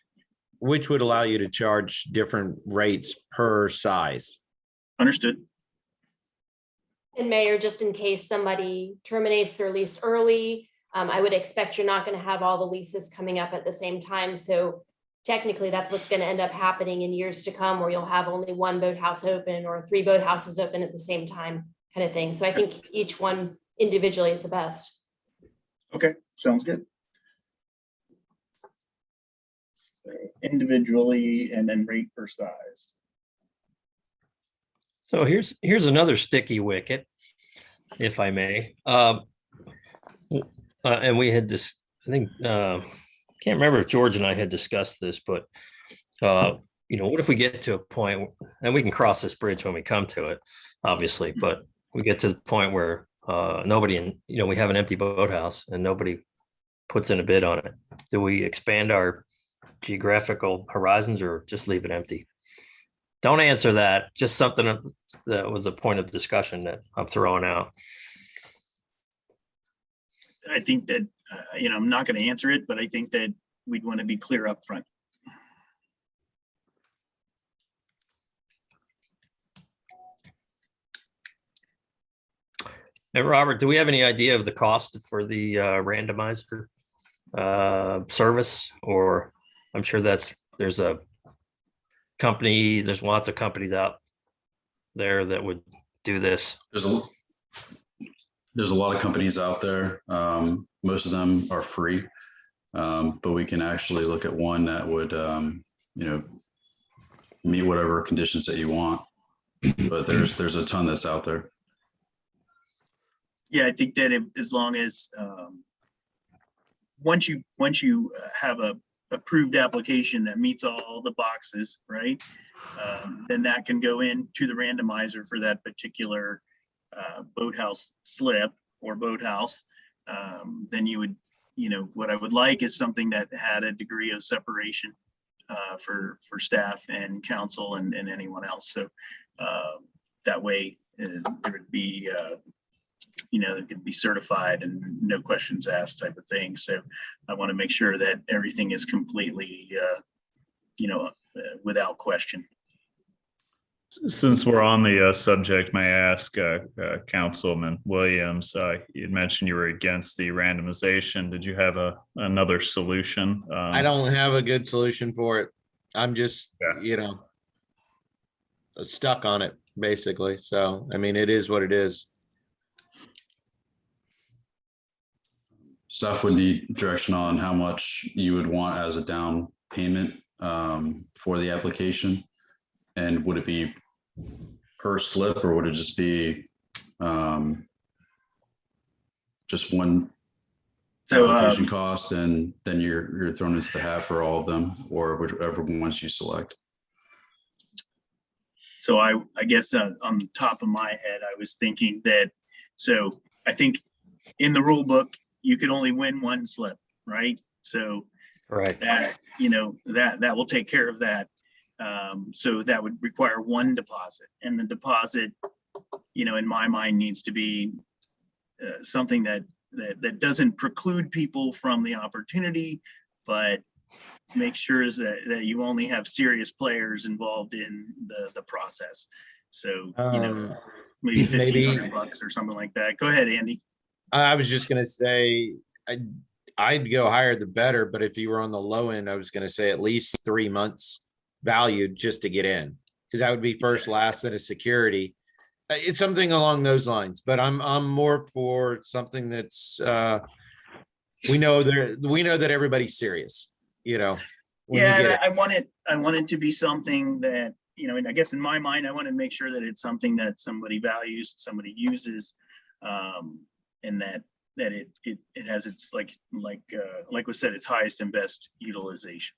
which would allow you to charge different rates per size. Understood. And Mayor, just in case somebody terminates their lease early, I would expect you're not going to have all the leases coming up at the same time. So technically that's what's going to end up happening in years to come, where you'll have only 1 boathouse open or 3 boathouses open at the same time, kind of thing. So I think each one individually is the best. Okay, sounds good. So individually and then rate per size. So here's another sticky wicket, if I may. And we had this, I think, can't remember if George and I had discussed this, but what if we get to a point, and we can cross this bridge when we come to it, obviously, but we get to the point where nobody, we have an empty boathouse and nobody puts in a bid on it. Do we expand our geographical horizons or just leave it empty? Don't answer that. Just something that was a point of discussion that I'm throwing out. I think that, I'm not going to answer it, but I think that we'd want to be clear up front. And Robert, do we have any idea of the cost for the randomizer service? Or I'm sure there's a company, there's lots of companies out there that would do this. There's a lot of companies out there. Most of them are free, but we can actually look at one that would, meet whatever conditions that you want. But there's a ton that's out there. Yeah, I think that as long as once you have a approved application that meets all the boxes, right, then that can go into the randomizer for that particular boathouse slip or boathouse. Then you would, what I would like is something that had a degree of separation for staff and council and anyone else. So that way there would be, it could be certified and no questions asked type of thing. So I want to make sure that everything is completely, without question. Since we're on the subject, may I ask Councilman Williams, you had mentioned you were against the randomization. Did you have another solution? I don't have a good solution for it. I'm just, Yeah. Stuck on it, basically. So, I mean, it is what it is. Staff would need direction on how much you would want as a down payment for the application. And would it be per slip, or would it just be just one application cost, and then you're thrown into the hat for all of them, or whichever ones you select? So I guess on the top of my head, I was thinking that, so I think in the rule book, you could only win one slip, right? So Right. that, that will take care of that. So that would require one deposit, and the deposit, in my mind, needs to be something that doesn't preclude people from the opportunity, but make sure that you only have serious players involved in the process. So, maybe $1,500 or something like that. Go ahead, Andy. I was just gonna say, I'd go higher the better, but if you were on the low end, I was gonna say at least 3 months valued just to get in, because that would be first, last, and a security. It's something along those lines, but I'm more for something that's we know that everybody's serious, when you get it. I want it to be something that, and I guess in my mind, I want to make sure that it's something that somebody values, somebody uses, and that it has its like was said, its highest and best utilization.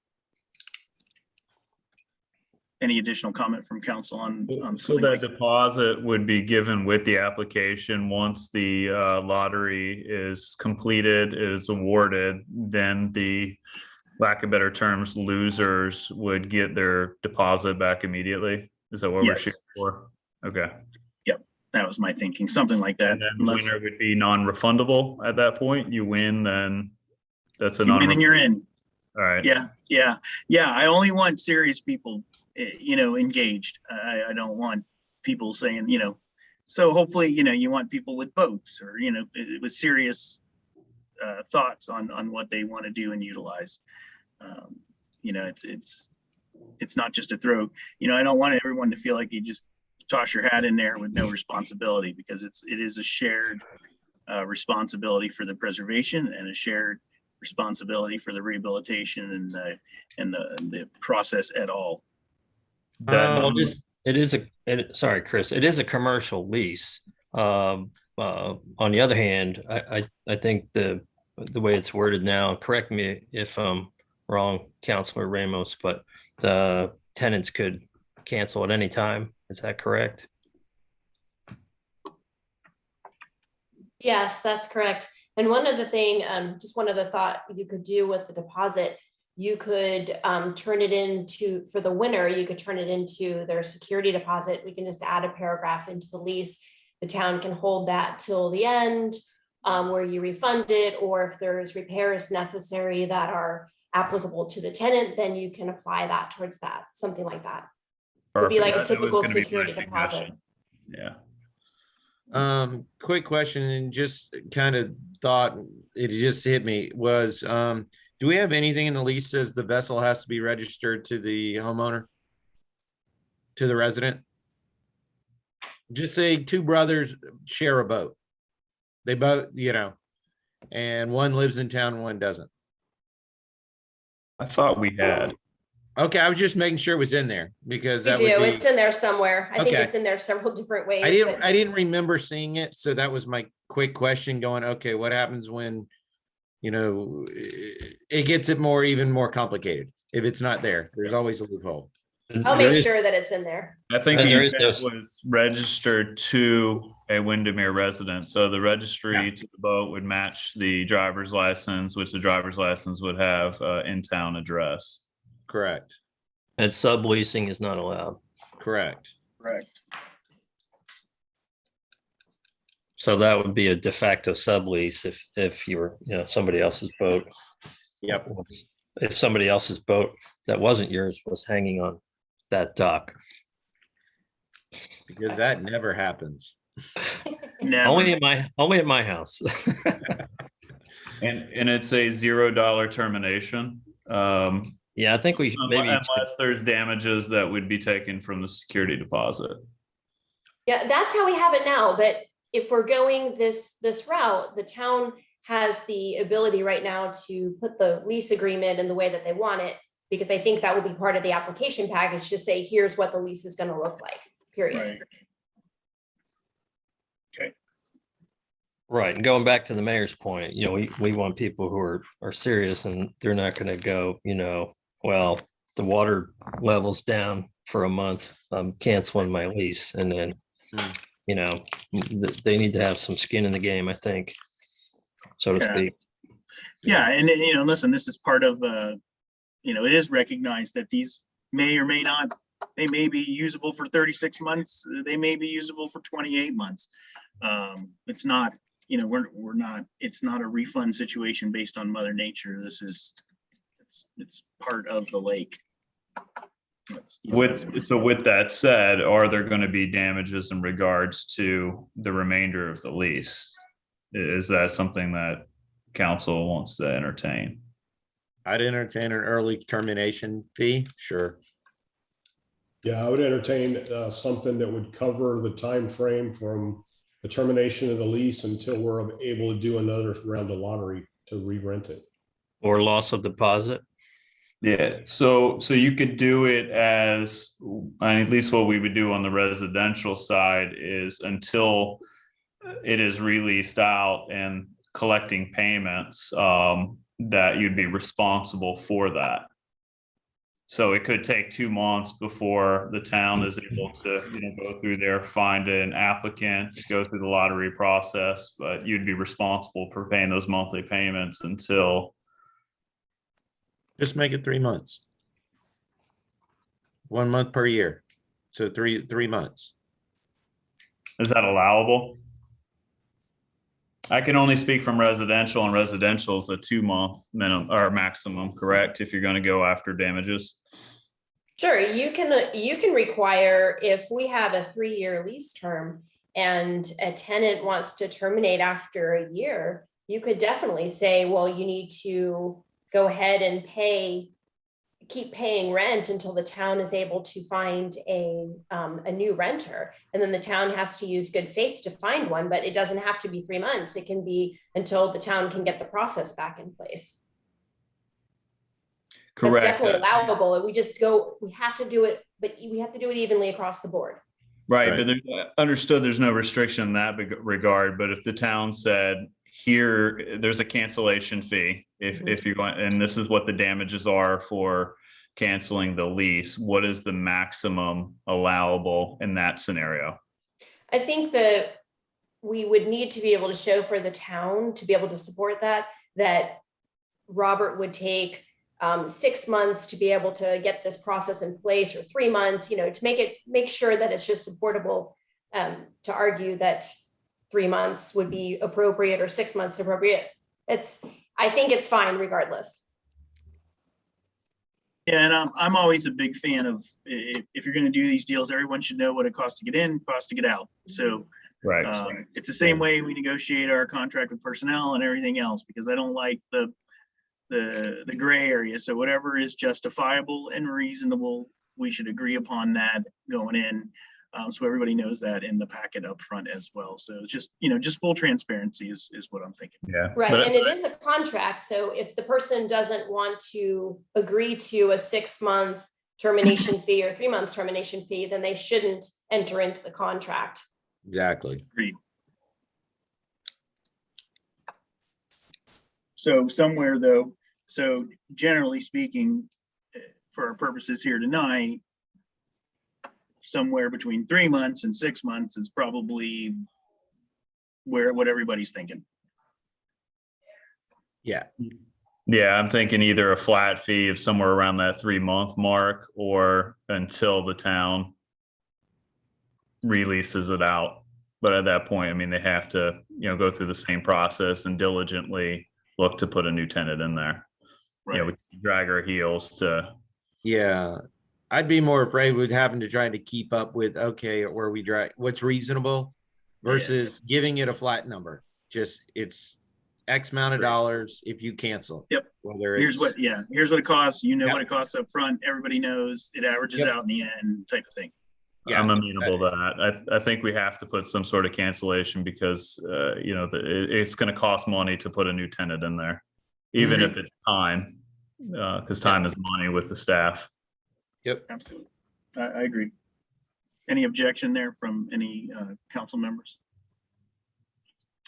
Any additional comment from council on so that deposit would be given with the application once the lottery is completed, is awarded, then the, lack of better terms, losers would get their deposit back immediately? Is that what we're shooting for? Okay. Yep, that was my thinking, something like that. And then the winner would be non-refundable at that point. You win, then that's a you win and you're in. All right. Yeah. I only want serious people, engaged. I don't want people saying, so hopefully, you want people with boats or, with serious thoughts on what they want to do and utilize. It's not just a throw. I don't want everyone to feel like you just toss your hat in there with no responsibility, because it is a shared responsibility for the preservation and a shared responsibility for the rehabilitation and the process at all. Sorry, Chris, it is a commercial lease. On the other hand, I think the way it's worded now, correct me if I'm wrong, Councilor Ramos, but the tenants could cancel at any time. Is that correct? Yes, that's correct. And one other thing, just one other thought you could do with the deposit, you could turn it into, for the winner, you could turn it into their security deposit. We can just add a paragraph into the lease. The town can hold that till the end, where you refund it, or if there's repairs necessary that are applicable to the tenant, then you can apply that towards that, something like that. It would be like a typical security deposit. Yeah. Quick question, and just kind of thought, it just hit me, was do we have anything in the lease says the vessel has to be registered to the homeowner, to the resident? Just say two brothers share a boat. They both, and one lives in town and one doesn't. I thought we had. Okay, I was just making sure it was in there, because We do, it's in there somewhere. I think it's in there several different ways. I didn't remember seeing it, so that was my quick question going, okay, what happens when, it gets even more complicated if it's not there? There's always a loophole. I'll make sure that it's in there. I think the event was registered to a Windermere resident. So the registry to the boat would match the driver's license, which the driver's license would have in-town address. Correct. And subleasing is not allowed. Correct. So that would be a de facto sublease if you were, somebody else's boat. Yep. If somebody else's boat that wasn't yours was hanging on that dock. Because that never happens. Never. Only at my house. And it's a $0 termination. Yeah, I think we maybe. Unless there's damages that would be taken from the security deposit. Yeah, that's how we have it now, but if we're going this route, the town has the ability right now to put the lease agreement in the way that they want it, because I think that will be part of the application package to say, here's what the lease is going to look like, period. Right. Okay. Right, and going back to the mayor's point, we want people who are serious, and they're not going to go, well, the water level's down for a month, I'm canceling my lease, and then, they need to have some skin in the game, I think, so to speak. Yeah, and listen, this is part of it is recognized that these may or may not, they may be usable for 36 months, they may be usable for 28 months. It's not, we're not, it's not a refund situation based on Mother Nature. This is, it's part of the lake. So with that said, are there going to be damages in regards to the remainder of the lease? Is that something that council wants to entertain? I'd entertain an early termination fee, sure. Yeah, I would entertain something that would cover the time frame from the termination of the lease until we're able to do another round of lottery to re-rent it. Or loss of deposit. Yeah, so you could do it as, at least what we would do on the residential side is until it is released out and collecting payments, that you'd be responsible for that. So it could take 2 months before the town is able to, go through there, find an applicant, go through the lottery process, but you'd be responsible for paying those monthly payments until. Just make it 3 months. 1 month per year. So three months. Is that allowable? I can only speak from residential, and residential is a 2-month minimum or maximum, correct? If you're going to go after damages. Sure, you can require, if we have a 3-year lease term and a tenant wants to terminate after a year, you could definitely say, well, you need to go ahead and keep paying rent until the town is able to find a new renter. And then the town has to use good faith to find one, but it doesn't have to be 3 months. It can be until the town can get the process back in place. Correct. That's definitely allowable. And we have to do it, but we have to do it evenly across the board. Right. But there's no restriction in that regard. But if the town said, here, there's a cancellation fee, if you're going, and this is what the damages are for canceling the lease, what is the maximum allowable in that scenario? I think that we would need to be able to show for the town to be able to support that Robert would take 6 months to be able to get this process in place, or 3 months, to make sure that it's just supportable, to argue that 3 months would be appropriate or 6 months appropriate. I think it's fine regardless. Yeah, and I'm always a big fan of, if you're going to do these deals, everyone should know what it costs to get in, costs to get out. So right, it's the same way we negotiate our contract with personnel and everything else, because I don't like the gray area. So whatever is justifiable and reasonable, we should agree upon that going in. So everybody knows that in the packet up front as well. So it's just, just full transparency is what I'm thinking. Yeah. Right. And it is a contract. So if the person doesn't want to agree to a 6-month termination fee or 3-month termination fee, then they shouldn't enter into the contract. Exactly. Agreed. So somewhere though, so generally speaking, for our purposes here tonight, somewhere between 3 months and 6 months is probably what everybody's thinking. Yeah. Yeah, I'm thinking either a flat fee of somewhere around that 3-month mark, or until the town releases it out. But at that point, I mean, they have to, go through the same process and diligently look to put a new tenant in there. Right. We drag our heels to. Yeah. I'd be more afraid with having to try to keep up with, okay, where we drive, what's reasonable versus giving it a flat number. Just it's X amount of dollars if you cancel. Yep. Whether Here's it's, here's what it costs. You know Yep. what it costs up front. Everybody knows it averages Yep. out in the end type of thing. Yeah. I'm amenable to that. I think we have to put some sort of cancellation because, you know, it's going to cost money to put a new tenant in there, even if it's time, because time is money with the staff. Yep. Absolutely. I agree. Any objection there from any council members?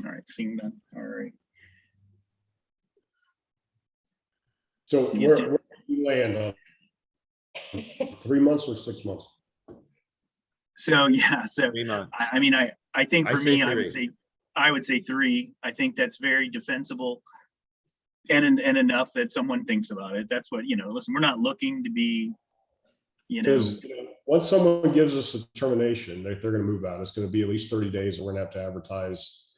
All right, seeing none. All right. So where do we land on 3 months or 6 months? So yeah, so 3 months. I mean, I think for I'd me, say I would say 3. I think that's very defensible and enough that someone thinks about it. That's what, you know, listen, we're not looking to be, you know, Because once someone gives us a determination that they're going to move out, it's going to be at least 30 days, and we're going to advertise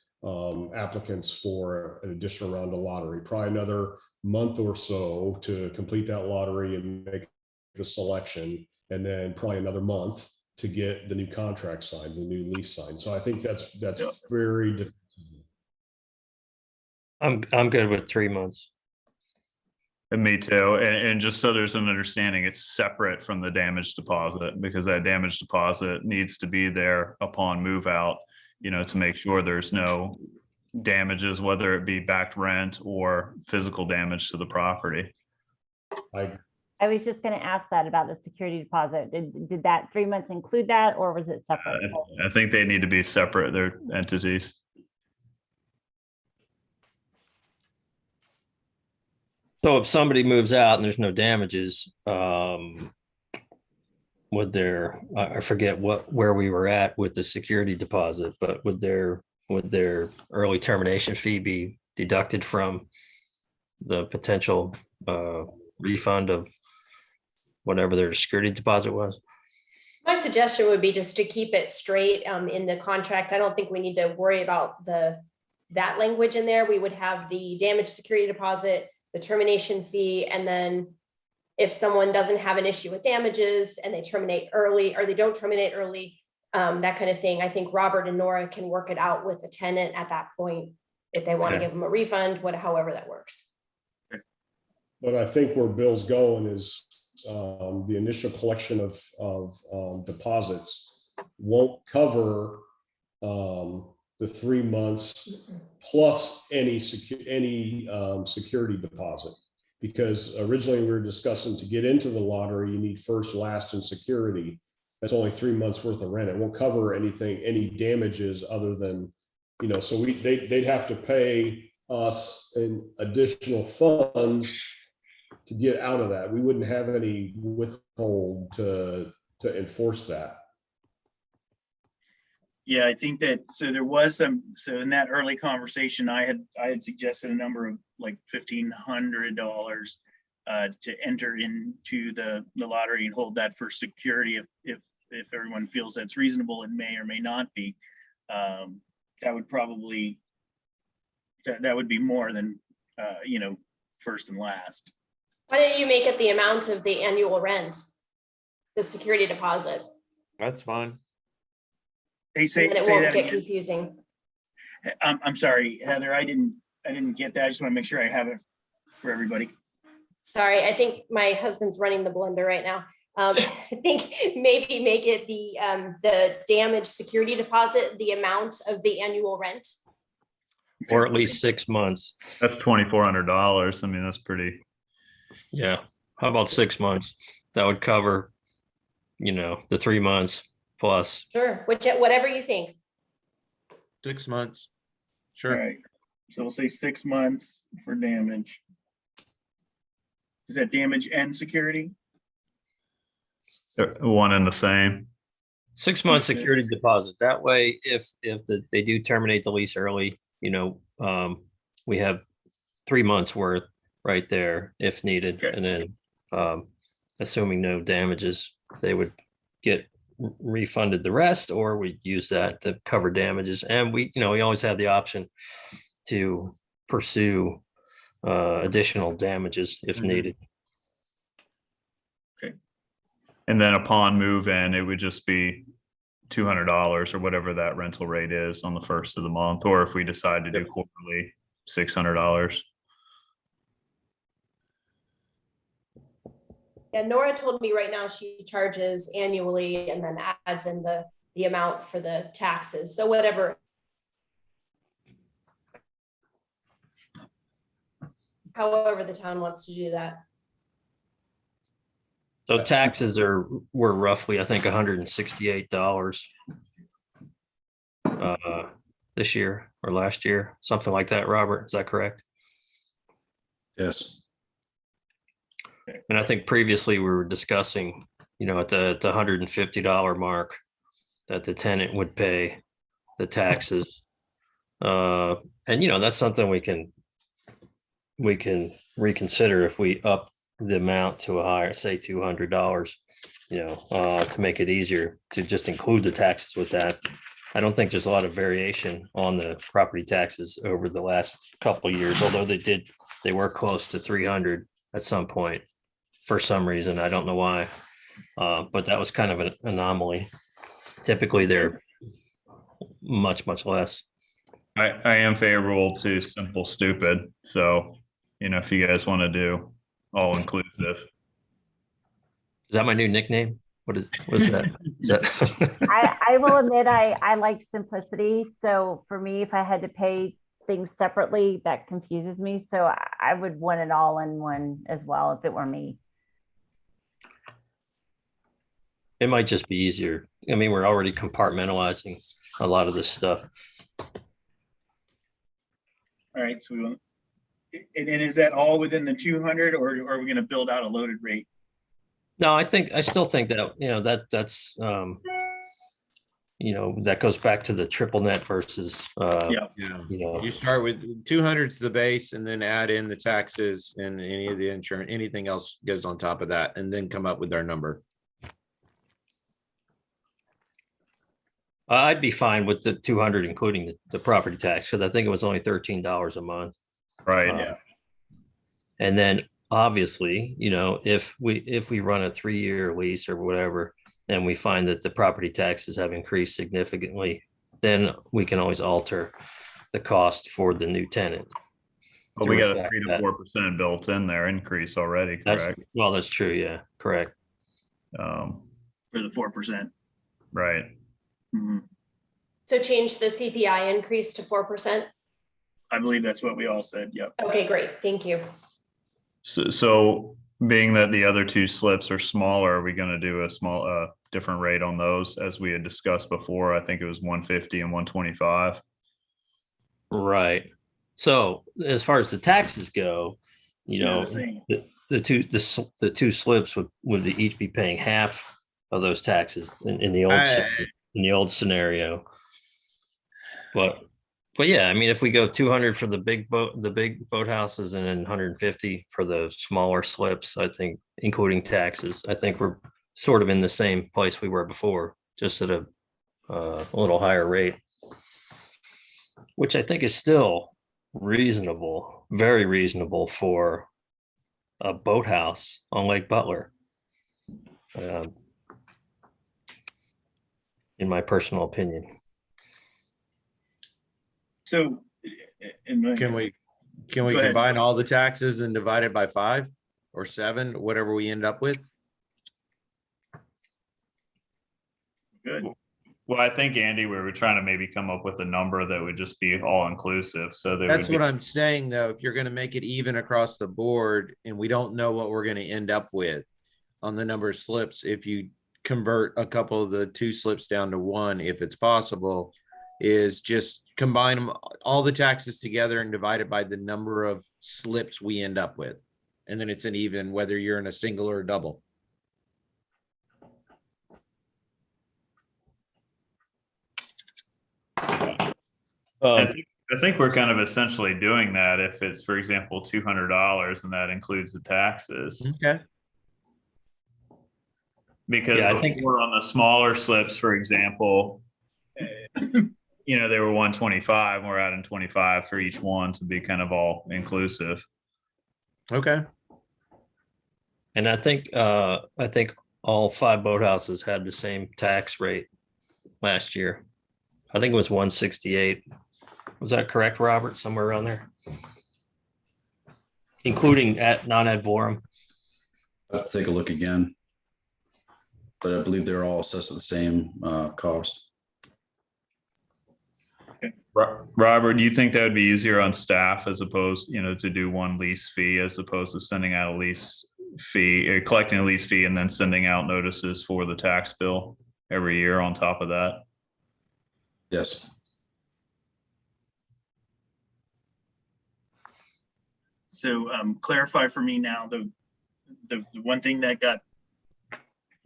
applicants for an additional round of lottery, probably another month or so to complete that lottery and make the selection, and then probably another month to get the new contract signed, the new lease signed. So I think that's very different. I'm good with 3 months. And me too. And just so there's an understanding, it's separate from the damage deposit because that damage deposit needs to be there upon move out, you know, to make sure there's no damages, whether it be backed rent or physical damage to the property. I was just going to ask that about the security deposit. Did that 3 months include that, or was it separate? I think they need to be separate. They're entities. So if somebody moves out and there's no damages, would there, I forget where we were at with the security deposit, but would their early termination fee be deducted from the potential refund of whatever their security deposit was? My suggestion would be just to keep it straight in the contract. I don't think we need to worry about that language in there. We would have the damage security deposit, the termination fee, and then if someone doesn't have an issue with damages and they terminate early or they don't terminate early, that kind of thing, I think Robert and Nora can work it out with the tenant at that point if they want to give them a refund, however that works. But I think where Bill's going is the initial collection of deposits won't cover the 3 months plus any security deposit, because originally we were discussing to get into the lottery you need first, last, and security. That's only 3 months worth of rent. It won't cover any damages other than, you know, so they'd have to pay us in additional funds to get out of that. We wouldn't have any withhold to enforce that. yeah, I think that, so there was some, so in that early conversation, I had suggested a number of like $1,500 to enter into the lottery and hold that for security. If everyone feels that's reasonable, it may or may not be. That would probably, that would be more than, you know, first and last. Why don't you make it the amount of the annual rent, the security deposit? That's fine. They say And it say won't that get again. confusing. I'm sorry, Heather, I didn't get that. I just want to make sure I have it for everybody. Sorry, I think my husband's running the blender right now. I think maybe make it the damage security deposit, the amount of the annual rent. Or at least 6 months. That's $2,400. I mean, that's pretty. Yeah. How about 6 months? That would cover, you know, the 3 months plus. Sure, whatever you think. 6 months. All Sure. right, so we'll say 6 months for damage. Is that damage and security? One and the same. 6 months security deposit. That way, if they do terminate the lease early, you know, we have 3 months worth right there if needed. Okay. And then assuming no damages, they would get refunded the rest, or we use that to cover damages. And we always have the option to pursue additional damages if needed. And then upon move in, it would just be $200 or whatever that rental rate is on the first of the month, or if we decide to do quarterly, $600. Yeah, Nora told me right now she charges annually and then adds in the amount for the taxes. So whatever. However the town wants to do that. So taxes were roughly, I think, $168 this year or last year, something like that, Robert, is that correct? Yes. And I think previously we were discussing, at the $150 mark that the tenant would pay the taxes. And that's something we can reconsider if we up the amount to a higher, say $200, to make it easier to just include the taxes with that. I don't think there's a lot of variation on the property taxes over the last couple of years, although they were close to 300 at some point for some reason. I don't know why, but that was kind of an anomaly. Typically, they're much, much less. I am favorable to simple stupid. So, if you guys want to do all inclusive. Is that my new nickname? What is that? I will admit I like simplicity. So for me, if I had to pay things separately, that confuses me. So I would want it all in one as well if it were me. It might just be easier. I mean, we're already compartmentalizing a lot of this stuff. All right, so we want, and is that all within the 200, or are we going to build out a loaded rate? No, I still think that, that's, that goes back to the triple net versus, You start with 200's the base and then add in the taxes and any of the insurance, anything else goes on top of that, and then come up with our number. I'd be fine with the 200, including the property tax, because I think it was only $13 a month. Right. Yeah. And then obviously, if we run a 3-year lease or whatever, and we find that the property taxes have increased significantly, then we can always alter the cost for the new tenant. But we got a 3 to 4% built in there increase already, correct? That's true. Yeah, correct. For the 4%. Right. Mm-hmm. So change the CPI increase to 4%. I believe that's what we all said. Yep. Okay, great. Thank you. So being that the other two slips are smaller, are we going to do a different rate on those as we had discussed before? I think it was 150 and 125. Right. So as far as the taxes go, the two slips would each be paying half of those taxes in the old scenario. But yeah, I mean, if we go 200 for the big boathouses and then 150 for the smaller slips, I think, including taxes, I think we're sort of in the same place we were before, just at a little higher rate, which I think is still reasonable, very reasonable for a boathouse on Lake Butler, in my personal opinion. So, Can we combine all the taxes and divide it by 5 or 7, whatever we end up with? Good. Well, I think, Andy, we were trying to maybe come up with a number that would just be all inclusive. So that's what I'm saying, though. If you're going to make it even across the board and we don't know what we're going to end up with on the number of slips, if you convert a couple of the 2 slips down to 1, if it's possible, is just combine them, all the taxes together, and divide it by the number of slips we end up with. And then it's an even, whether you're in a single or a double. I think we're kind of essentially doing that if it's, for example, $200 and that includes the taxes. Okay. Because I think we're on the smaller slips, for example, they were 125. We're adding 25 for each one to be kind of all inclusive. Okay. And I think all 5 boathouses had the same tax rate last year. I think it was 168. Was that correct, Robert? Somewhere around there? Including at non-ad valorem. I have to take a look again. But I believe they're all assessed at the same cost. Robert, do you think that would be easier on staff as opposed, to do one lease fee as opposed to sending out a lease fee, or collecting a lease fee and then sending out notices for the tax bill every year on top of that? Yes. So clarify for me now, the one thing that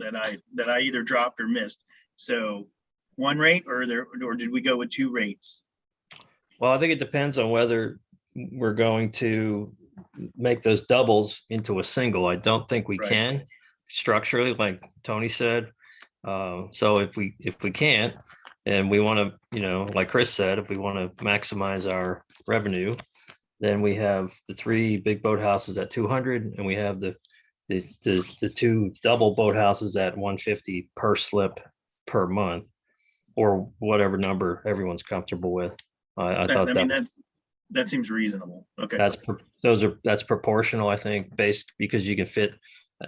I either dropped or missed. So one rate or did we go with 2 rates? Well, I think it depends on whether we're going to make those doubles into a single. I don't think we Right. can structurally, like Tony said. So if we can't, and we want to, like Chris said, if we want to maximize our revenue, then we have the 3 big boathouses at 200, and we have the 2 double boathouses at 150 per slip per month, or whatever number everyone's comfortable with. I thought that seems reasonable. Okay. That's proportional, I think, based because you can fit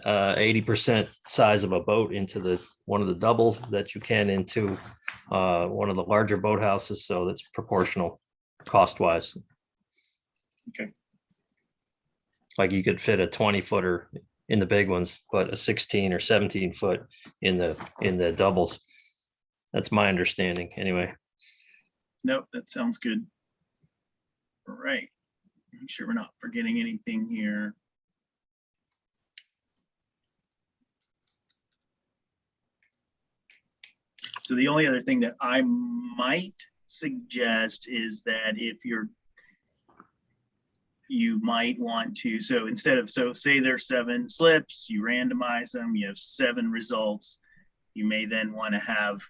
80% size of a boat into one of the doubles that you can into one of the larger boathouses. So that's proportional cost wise. Okay. Like you could fit a 20-footer in the big ones, but a 16 or 17 foot in the doubles. That's my understanding anyway. Nope, that sounds good. All right. Make sure we're not forgetting anything here. So the only other thing that I might suggest is that if you might want to, so say there's 7 slips, you randomize them, you have 7 results. You may then want to have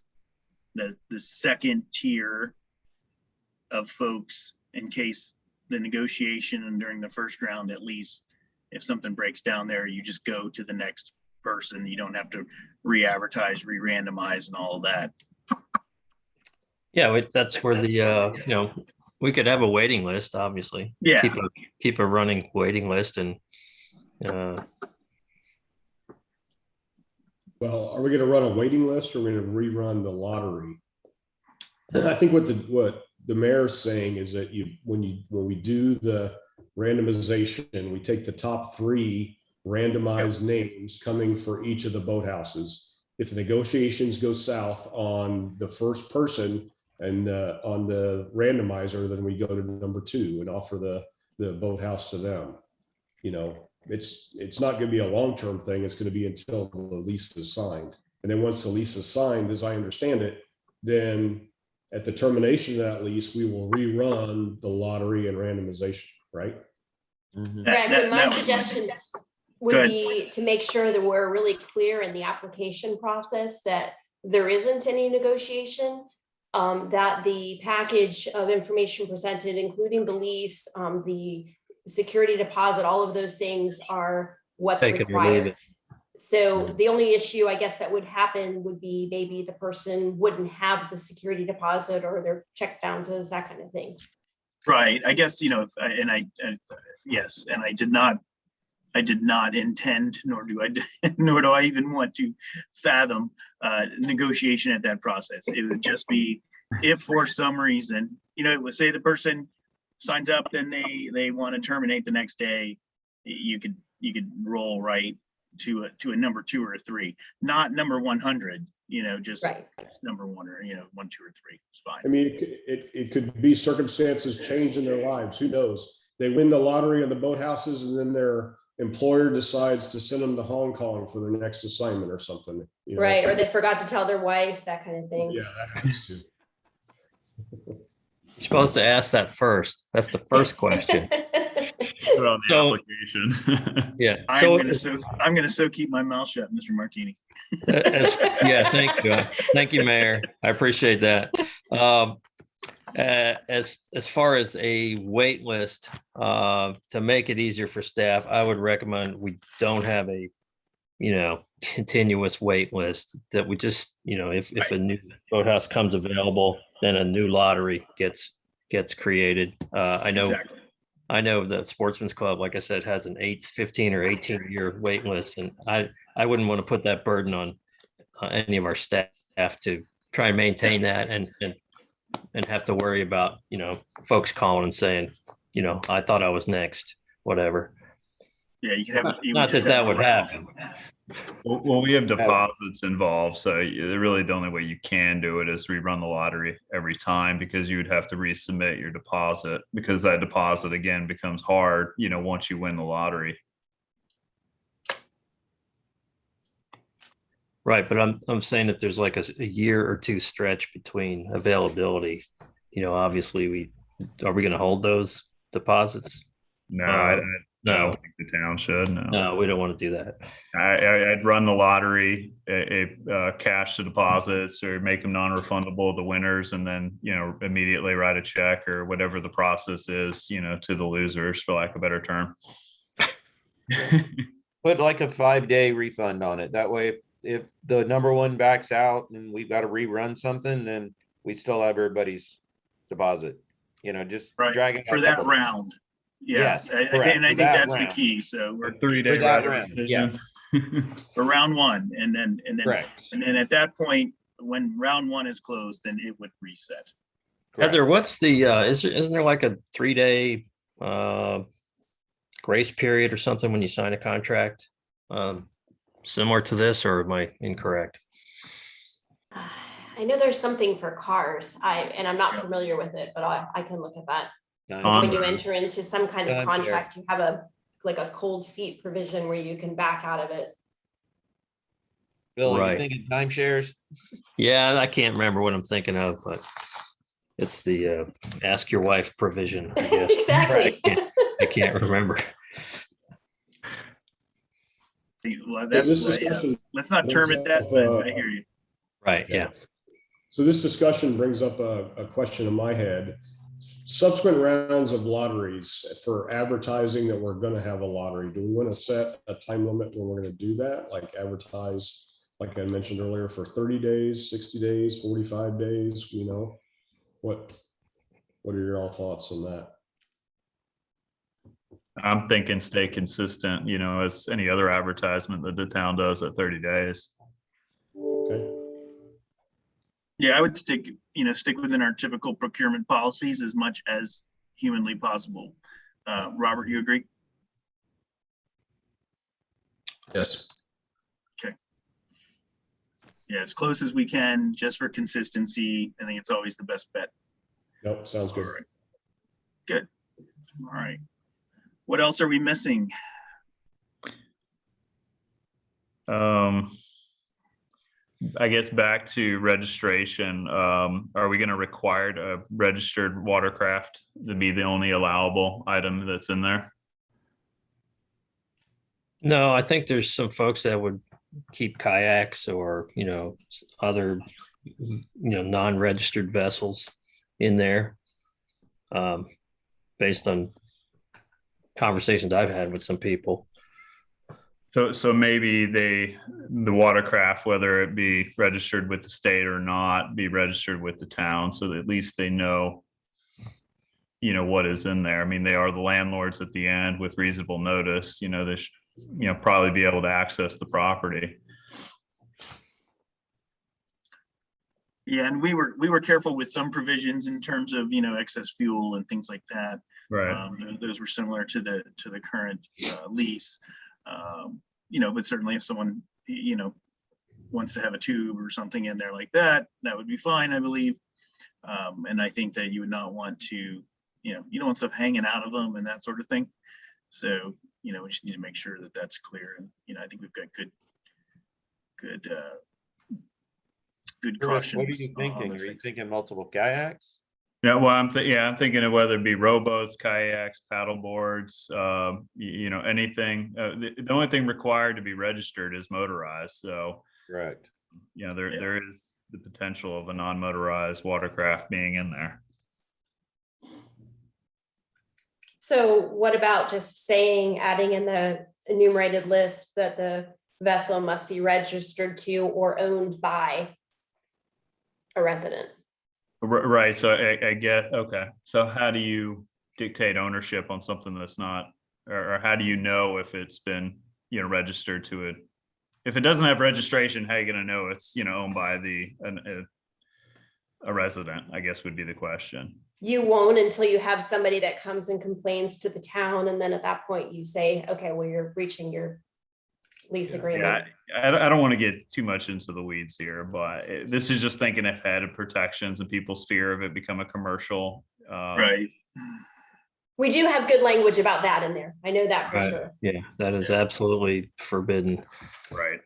the second tier of folks in case the negotiation and during the first round, at least if something breaks down there, you just go to the next person. You don't have to re-advertise, re-randomize and all of that. Yeah, that's where we could have a waiting list, obviously. Yeah. Keep a running waiting list and Well, are we going to run a waiting list or are we going to rerun the lottery? I think what the mayor's saying is that when we do the randomization, we take the top 3 randomized names coming for each of the boathouses. If the negotiations go south on the first person and on the randomizer, then we go to number 2 and offer the boathouse to them. It's not going to be a long-term thing. It's going to be until the lease is signed. And then once the lease is signed, as I understand it, then at the termination of that lease, we will rerun the lottery and randomization, right? Correct. And my suggestion would be to make sure that we're really clear in the application process that there isn't any negotiation, that the package of information presented, including the lease, the security deposit, all of those things are what's required. So the only issue, I guess, that would happen would be maybe the person wouldn't have the security deposit or their check bounces, that kind of thing. Right. I guess, yes, and I did not intend, nor do I even want to fathom negotiation at that process. It would just be if for some reason, say the person signs up, then they want to terminate the next day, you could roll right to a number 2 or 3, not number 100, just right. number 1 or 1, 2, or 3. It's fine. I mean, it could be circumstances change in their lives. Who knows? They win the lottery on the boathouses and then their employer decides to send them to Hong Kong for their next assignment or something. Right. Or they forgot to tell their wife, that kind of thing. Yeah, that happens too. You're supposed to ask that first. That's the first question. Put on the application. Yeah. I'm gonna so keep my mouth shut, Mr. Martini. Thank you. Thank you, Mayor. I appreciate that. As far as a wait list, to make it easier for staff, I would recommend we don't have a continuous wait list, that we just, if a new boathouse comes available, then a new lottery gets created. Exactly. I know the Sportsman's Club, like I said, has an 15 or 18-year wait list, and I wouldn't want to put that burden on any of our staff to try and maintain that and have to worry about, folks calling and saying, I thought I was next, whatever. Yeah, you could have. Not that would happen. Well, we have deposits involved, so really the only way you can do it is rerun the lottery every time, because you would have to resubmit your deposit, because that deposit again becomes hard, once you win the lottery. Right, but I'm saying that there's like a year or two stretch between availability. Obviously are we going to hold those deposits? No, I No. don't think the town should. No, we don't want to do that. I'd run the lottery, cash the deposits or make them non-refundable, the winners, and then, immediately write a check or whatever the process is, to the losers, for lack of a better term. Put like a 5-day refund on it. That way, if the number one backs out and we've got to rerun something, then we still have everybody's deposit. Just Right, drag it for out a that couple- round. Yeah, Yes, I correct, think for that that's the round. key. So we're 3-day For that right of round, decision. for round one, and then Correct. and then at that point, when round one is closed, then it would reset. Heather, what's the isn't there like a 3-day grace period or something when you sign a contract? Similar to this, or am I incorrect? I know there's something for cars. I'm not familiar with it, but I can look at that. Time When you share. enter into some kind of Time contract, you have a cold feet provision where you can back out of it. Bill, Right. you thinking timeshares? Yeah, I can't remember what I'm thinking of, but it's the ask your wife provision, I guess. Exactly. I can't remember. Well, This that's discussion let's not term it that, but I hear you. Right, yeah. So this discussion brings up a question in my head. Subsequent rounds of lotteries for advertising that we're going to have a lottery. Do we want to set a time limit when we're going to do that? Like advertise, like I mentioned earlier, for 30 days, 60 days, 45 days, what are your all thoughts on that? I'm thinking stay consistent, as any other advertisement that the town does at 30 days. Okay. Yeah, I would stick within our typical procurement policies as much as humanly possible. Robert, you agree? Yes. Okay. Yeah, as close as we can, just for consistency. I think it's always the best bet. Nope, sounds good. All right. Good. All right. What else are we missing? I guess back to registration. Are we going to require a registered watercraft to be the only allowable item that's in there? No, I think there's some folks that would keep kayaks or, other, non-registered vessels in there. Based on conversations I've had with some people. So maybe the watercraft, whether it be registered with the state or not, be registered with the town, so that at least they know, what is in there. I mean, they are the landlords at the end with reasonable notice. They should, probably be able to access the property. Yeah, and we were careful with some provisions in terms of excess fuel and things like that. Right. Those were similar to the current lease. But certainly if someone wants to have a tube or something in there like that, that would be fine, I believe. And I think that you would not want to, you don't want stuff hanging out of them and that sort of thing. So we just need to make sure that that's clear. And I think we've got good cautions. What are you thinking? Are you thinking multiple kayaks? Yeah, well, I'm thinking of whether it be rowboats, kayaks, paddle boards, anything. The only thing required to be registered is motorized. So, Correct. There is the potential of a non-motorized watercraft being in there. So what about just adding in the enumerated list that the vessel must be registered to or owned by a resident. Right, so I get, okay, so how do you dictate ownership on something that's not, or how do you know if it's been, registered to it? If it doesn't have registration, how are you gonna know it's, owned by a resident, I guess would be the question. You won't until you have somebody that comes and complains to the town, and then at that point you say, okay, well, you're breaching your lease agreement. Yeah, I don't want to get too much into the weeds here, but this is just thinking if added protections and people's fear of it become a commercial. Right. We do have good language about that in there. I know that for Right. sure. Yeah, that is absolutely forbidden. Right.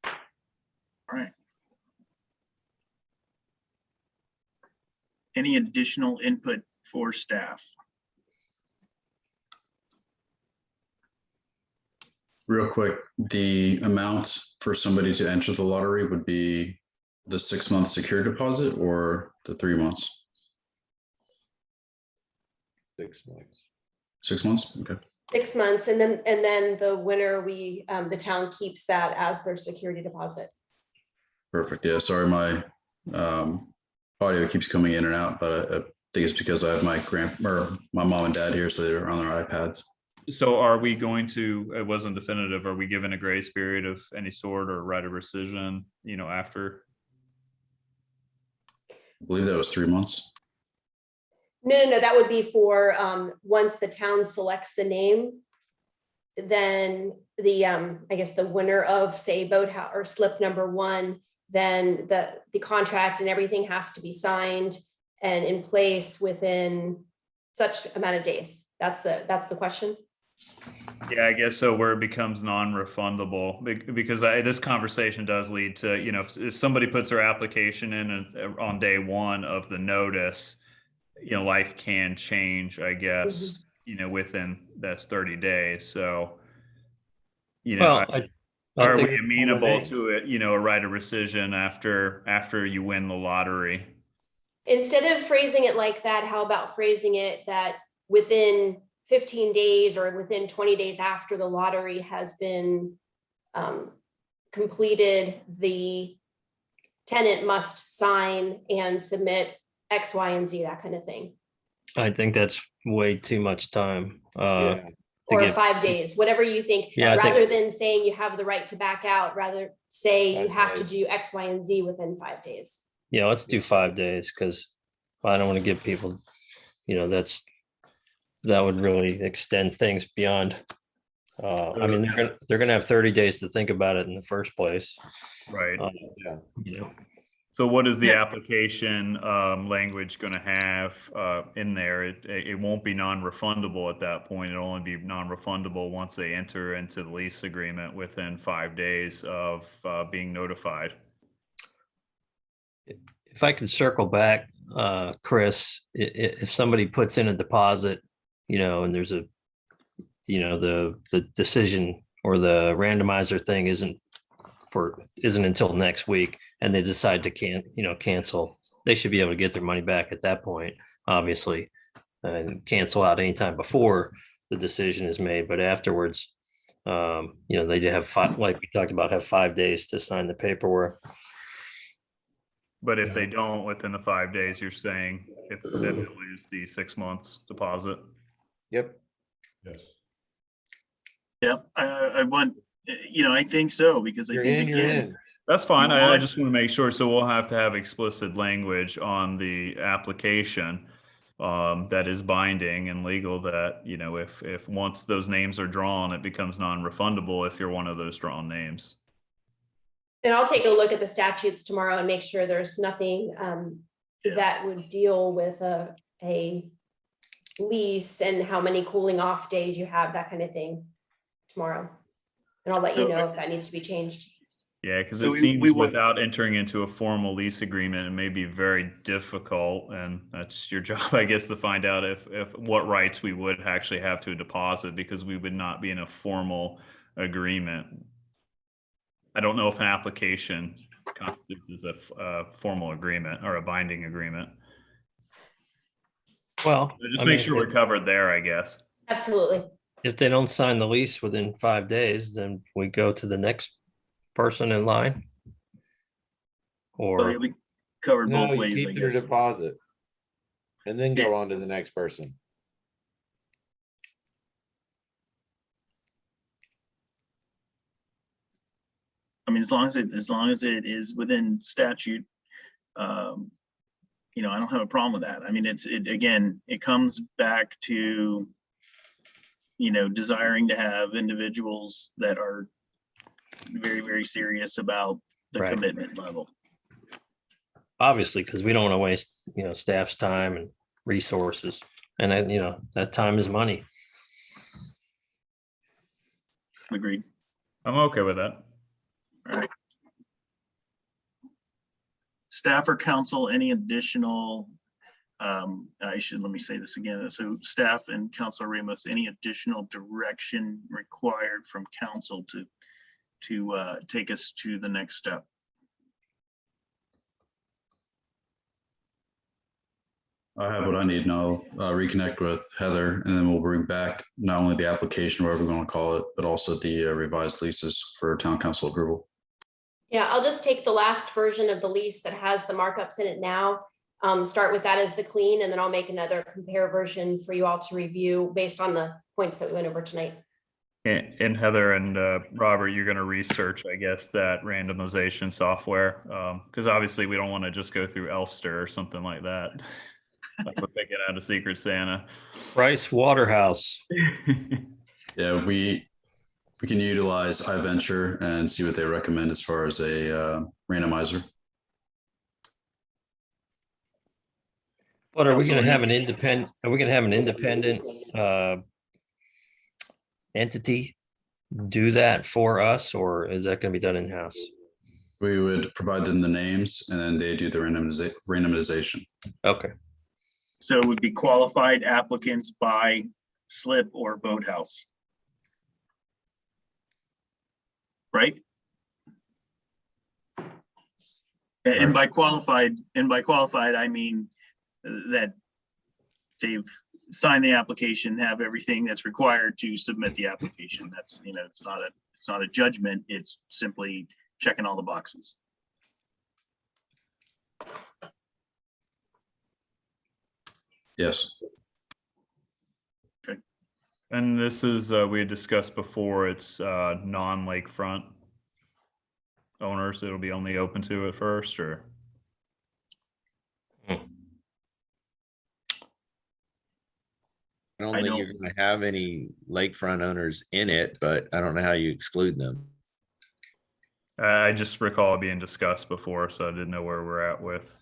All right. Any additional input for staff? Real quick, the amount for somebody to enter the lottery would be the 6-month secure deposit or the 3 months? 6 months. 6 months? Okay. 6 months, and then the winner, the town keeps that as their security deposit. Perfect. Yeah, sorry, my audio keeps coming in and out, but I think it's because I have my mom and dad here, so they're on their iPads. So are we going to, it wasn't definitive, are we given a grace period of any sort or right of rescission, after? I believe that was 3 months. No, that would be for, once the town selects the name, then the, I guess the winner of, say, Boathouse or slip number 1, then the contract and everything has to be signed and in place within such amount of days. That's the question. Yeah, I guess so, where it becomes non-refundable, because this conversation does lead to, if somebody puts their application in on day 1 of the notice, life can change, I guess, within that's 30 days. So, Well, I are think we amenable to it, a right of rescission after you win the lottery? Instead of phrasing it like that, how about phrasing it that within 15 days or within 20 days after the lottery has been completed, the tenant must sign and submit X, Y, and Z, that kind of thing. I think that's way too much time. Yeah. Or 5 days, whatever you think, Yeah, rather than saying you have the right to back out, rather say you 5 have to days. do X, Y, and Z within 5 days. Yeah, let's do 5 days because I don't want to give people, that would really extend things beyond. I mean, they're gonna have 30 days to think about it in the first place. Right. Yeah. So what is the application language going to have in there? It won't be non-refundable at that point. It'll only be non-refundable once they enter into the lease agreement within 5 days of being notified. If I could circle back, Chris, if somebody puts in a deposit, and there's the decision or the randomizer thing isn't until next week, and they decide to cancel, they should be able to get their money back at that point, obviously, and cancel out anytime before the decision is made. But afterwards, they have like we talked about, have 5 days to sign the paperwork. But if they don't within the 5 days, you're saying if they lose the 6 months deposit? Yep. Yes. Yep, I think so, because I You're think, in, you're again, in. That's fine. I want- just want to make sure. So we'll have to have explicit language on the application that is binding and legal, that, if once those names are drawn, it becomes non-refundable if you're one of those drawn names. And I'll take a look at the statutes tomorrow and make sure there's nothing that would deal with a lease and how many cooling off days you have, that kind of thing tomorrow. And I'll let you know if that needs to be changed. Yeah, because So it we seems want- without entering into a formal lease agreement, it may be very difficult, and that's your job, I guess, to find out if what rights we would actually have to a deposit, because we would not be in a formal agreement. I don't know if an application constitutes as a formal agreement or a binding agreement. Well, So just make sure we're covered there, I guess. Absolutely. if they don't sign the lease within 5 days, then we go to the next person in line. Well, Or, it'll be covered No, both you ways, I keep your guess. deposit. And then go Yeah. on to the next person. I mean, as long as it is within statute, you know, I don't have a problem with that. I mean, again, it comes back to, you know, desiring to have individuals that are very, very serious about the Right. commitment level. obviously, because we don't want to waste, staff's time and resources. And then, that time is money. Agreed. I'm okay with that. All right. Staff or council, any additional, let me say this again. So staff and Councilor Ramos, any additional direction required from council to take us to the next step? I have what I need now. Reconnect with Heather, and then we'll bring back not only the application, whatever we're going to call it, but also the revised leases for town council approval. Yeah, I'll just take the last version of the lease that has the markups in it now. Start with that as the clean, and then I'll make another compare version for you all to review based on the points that we went over tonight. And Heather and Robert, you're going to research, I guess, that randomization software, because obviously we don't want to just go through Elfster or something like that. Like we're picking out a Secret Santa. Price Waterhouse. Yeah, we can utilize iVenture and see what they recommend as far as a randomizer. But are we going to have an independent? Are we going to have an independent entity do that for us, or is that going to be done in house? We would provide them the names, and then they do the randomization. Okay. So it would be qualified applicants by Slip or Boathouse. Right? And by qualified, I mean that they've signed the application, have everything that's required to submit the application. That's, it's not a judgment. It's simply checking all the boxes. Yes. Okay. And this is, we had discussed before, it's non-lakefront owners. It'll be only open to at first, or? I don't think you're going to have any lakefront owners in it, but I don't know how you exclude them. I just recall it being discussed before, so I didn't know where we're at with,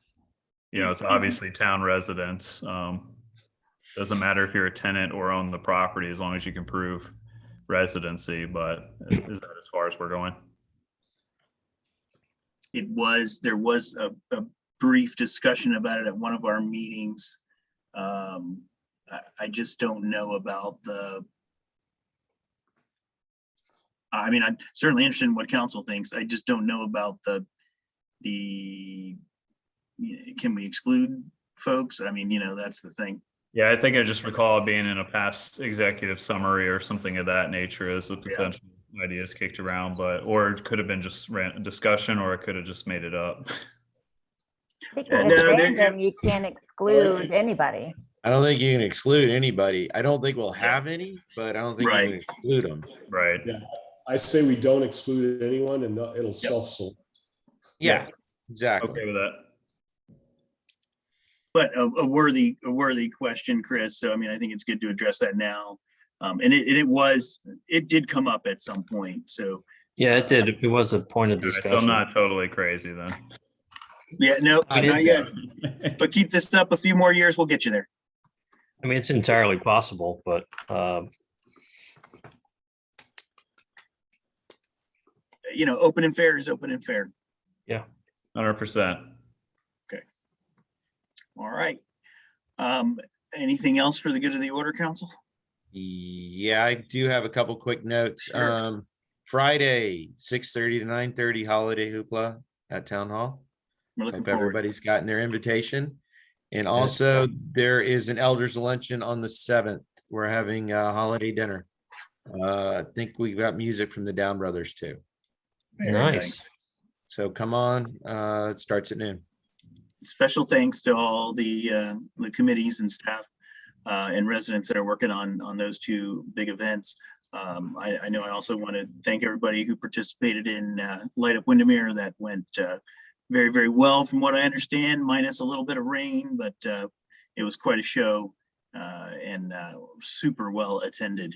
it's obviously town residents. Doesn't matter if you're a tenant or own the property, as long as you can prove residency, but is that as far as we're going? There was a brief discussion about it at one of our meetings. I just don't know about I'm certainly interested in what council thinks. I just don't know about can we exclude folks? That's the thing. Yeah, I think I just recall it being in a past executive summary or something of that nature as a potential ideas kicked around, or it could have been just discussion, or it could have just made it up. You can't exclude anybody. I don't think you can exclude anybody. I don't think we'll have any, but I don't think you can exclude them. Right. Yeah, I say we don't exclude anyone, and it'll self-select. Yeah, exactly. Okay with that. But a worthy question, Chris. So, I think it's good to address that now. And it did come up at some point. So yeah, it did. It was a point of discussion. So I'm not totally crazy then. Yeah, no, not yet. But keep this up a few more years, we'll get you there. It's entirely possible, but open and fair is open and fair. Yeah, 100%. All right. Anything else for the good of the order, council? Yeah, I do have a couple quick notes. Sure. Friday, 6:30 to 9:30 holiday hoopla at Town Hall. We're looking Hope forward. everybody's gotten their invitation. And also there is an elders luncheon on the 7th. We're having a holiday dinner. I think we got music from the Down Brothers too. Very Nice. So come on, it starts at noon. Special thanks to all the committees and staff and residents that are working on those two big events. I know I also want to thank everybody who participated in Light Up Windermere. That went very, very well from what I understand, minus a little bit of rain, but it was quite a show and super well attended.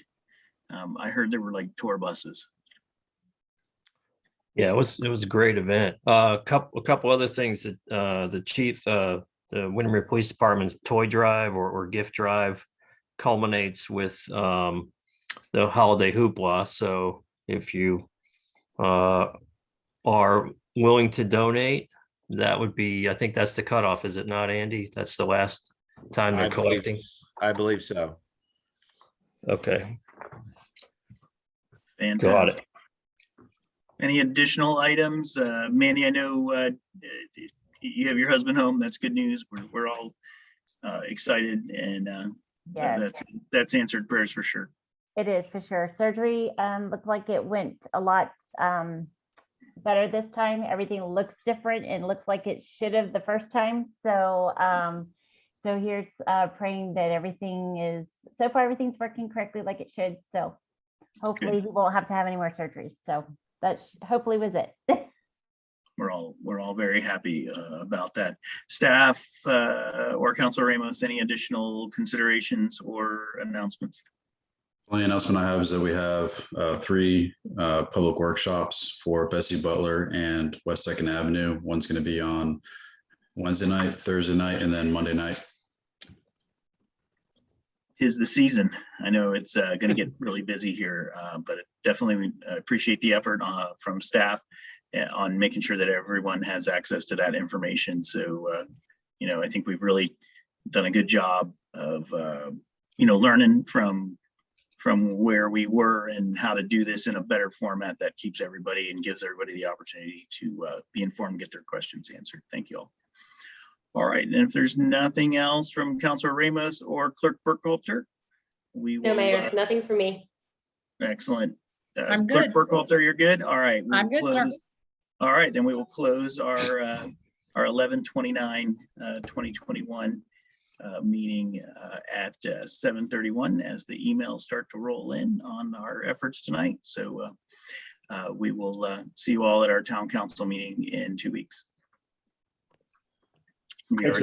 I heard there were like tour buses. Yeah, it was a great event. A couple other things that the chief, the Windermere Police Department's toy drive or gift drive culminates with the holiday hoopla. So if you are willing to donate, that would be, I think that's the cutoff, is it not, Andy? That's the last time they're collecting. I believe so. Okay, got Fantastic. it. Any additional items? Mandy, I know you have your husband home. That's good news. We're all excited, and Yes. that's answered prayers for sure. It is for sure. Surgery looked like it went a lot better this time. Everything looks different and looks like it should have the first time. So so here's praying that everything's working correctly like it should. So hopefully he won't have to have any more surgeries. So that hopefully was it. We're all very happy about that. Staff or Councilor Ramos, any additional considerations or announcements? The only announcement I have is that we have 3 public workshops for Bessie Butler and West 2nd Avenue. One's going to be on Wednesday night, Thursday night, and then Monday night. 'Tis the season. I know it's going to get really busy here, but definitely we appreciate the effort from staff on making sure that everyone has access to that information. So, I think we've really done a good job of, learning from where we were and how to do this in a better format that keeps everybody and gives everybody the opportunity to be informed and get their questions answered. Thank you all. All right, and if there's nothing else from Councilor Ramos or Clerk Burkhalter, we will. No, Mayor, nothing for me. Excellent. I'm Clerk good. Burkhalter, you're good? All right. we I'm will good, sir. close- All right, then we will close our 11/29/2021 meeting at 7:31 as the emails start to roll in on our efforts tonight. So we will see you all at our town council meeting in 2 weeks. We Thanks, are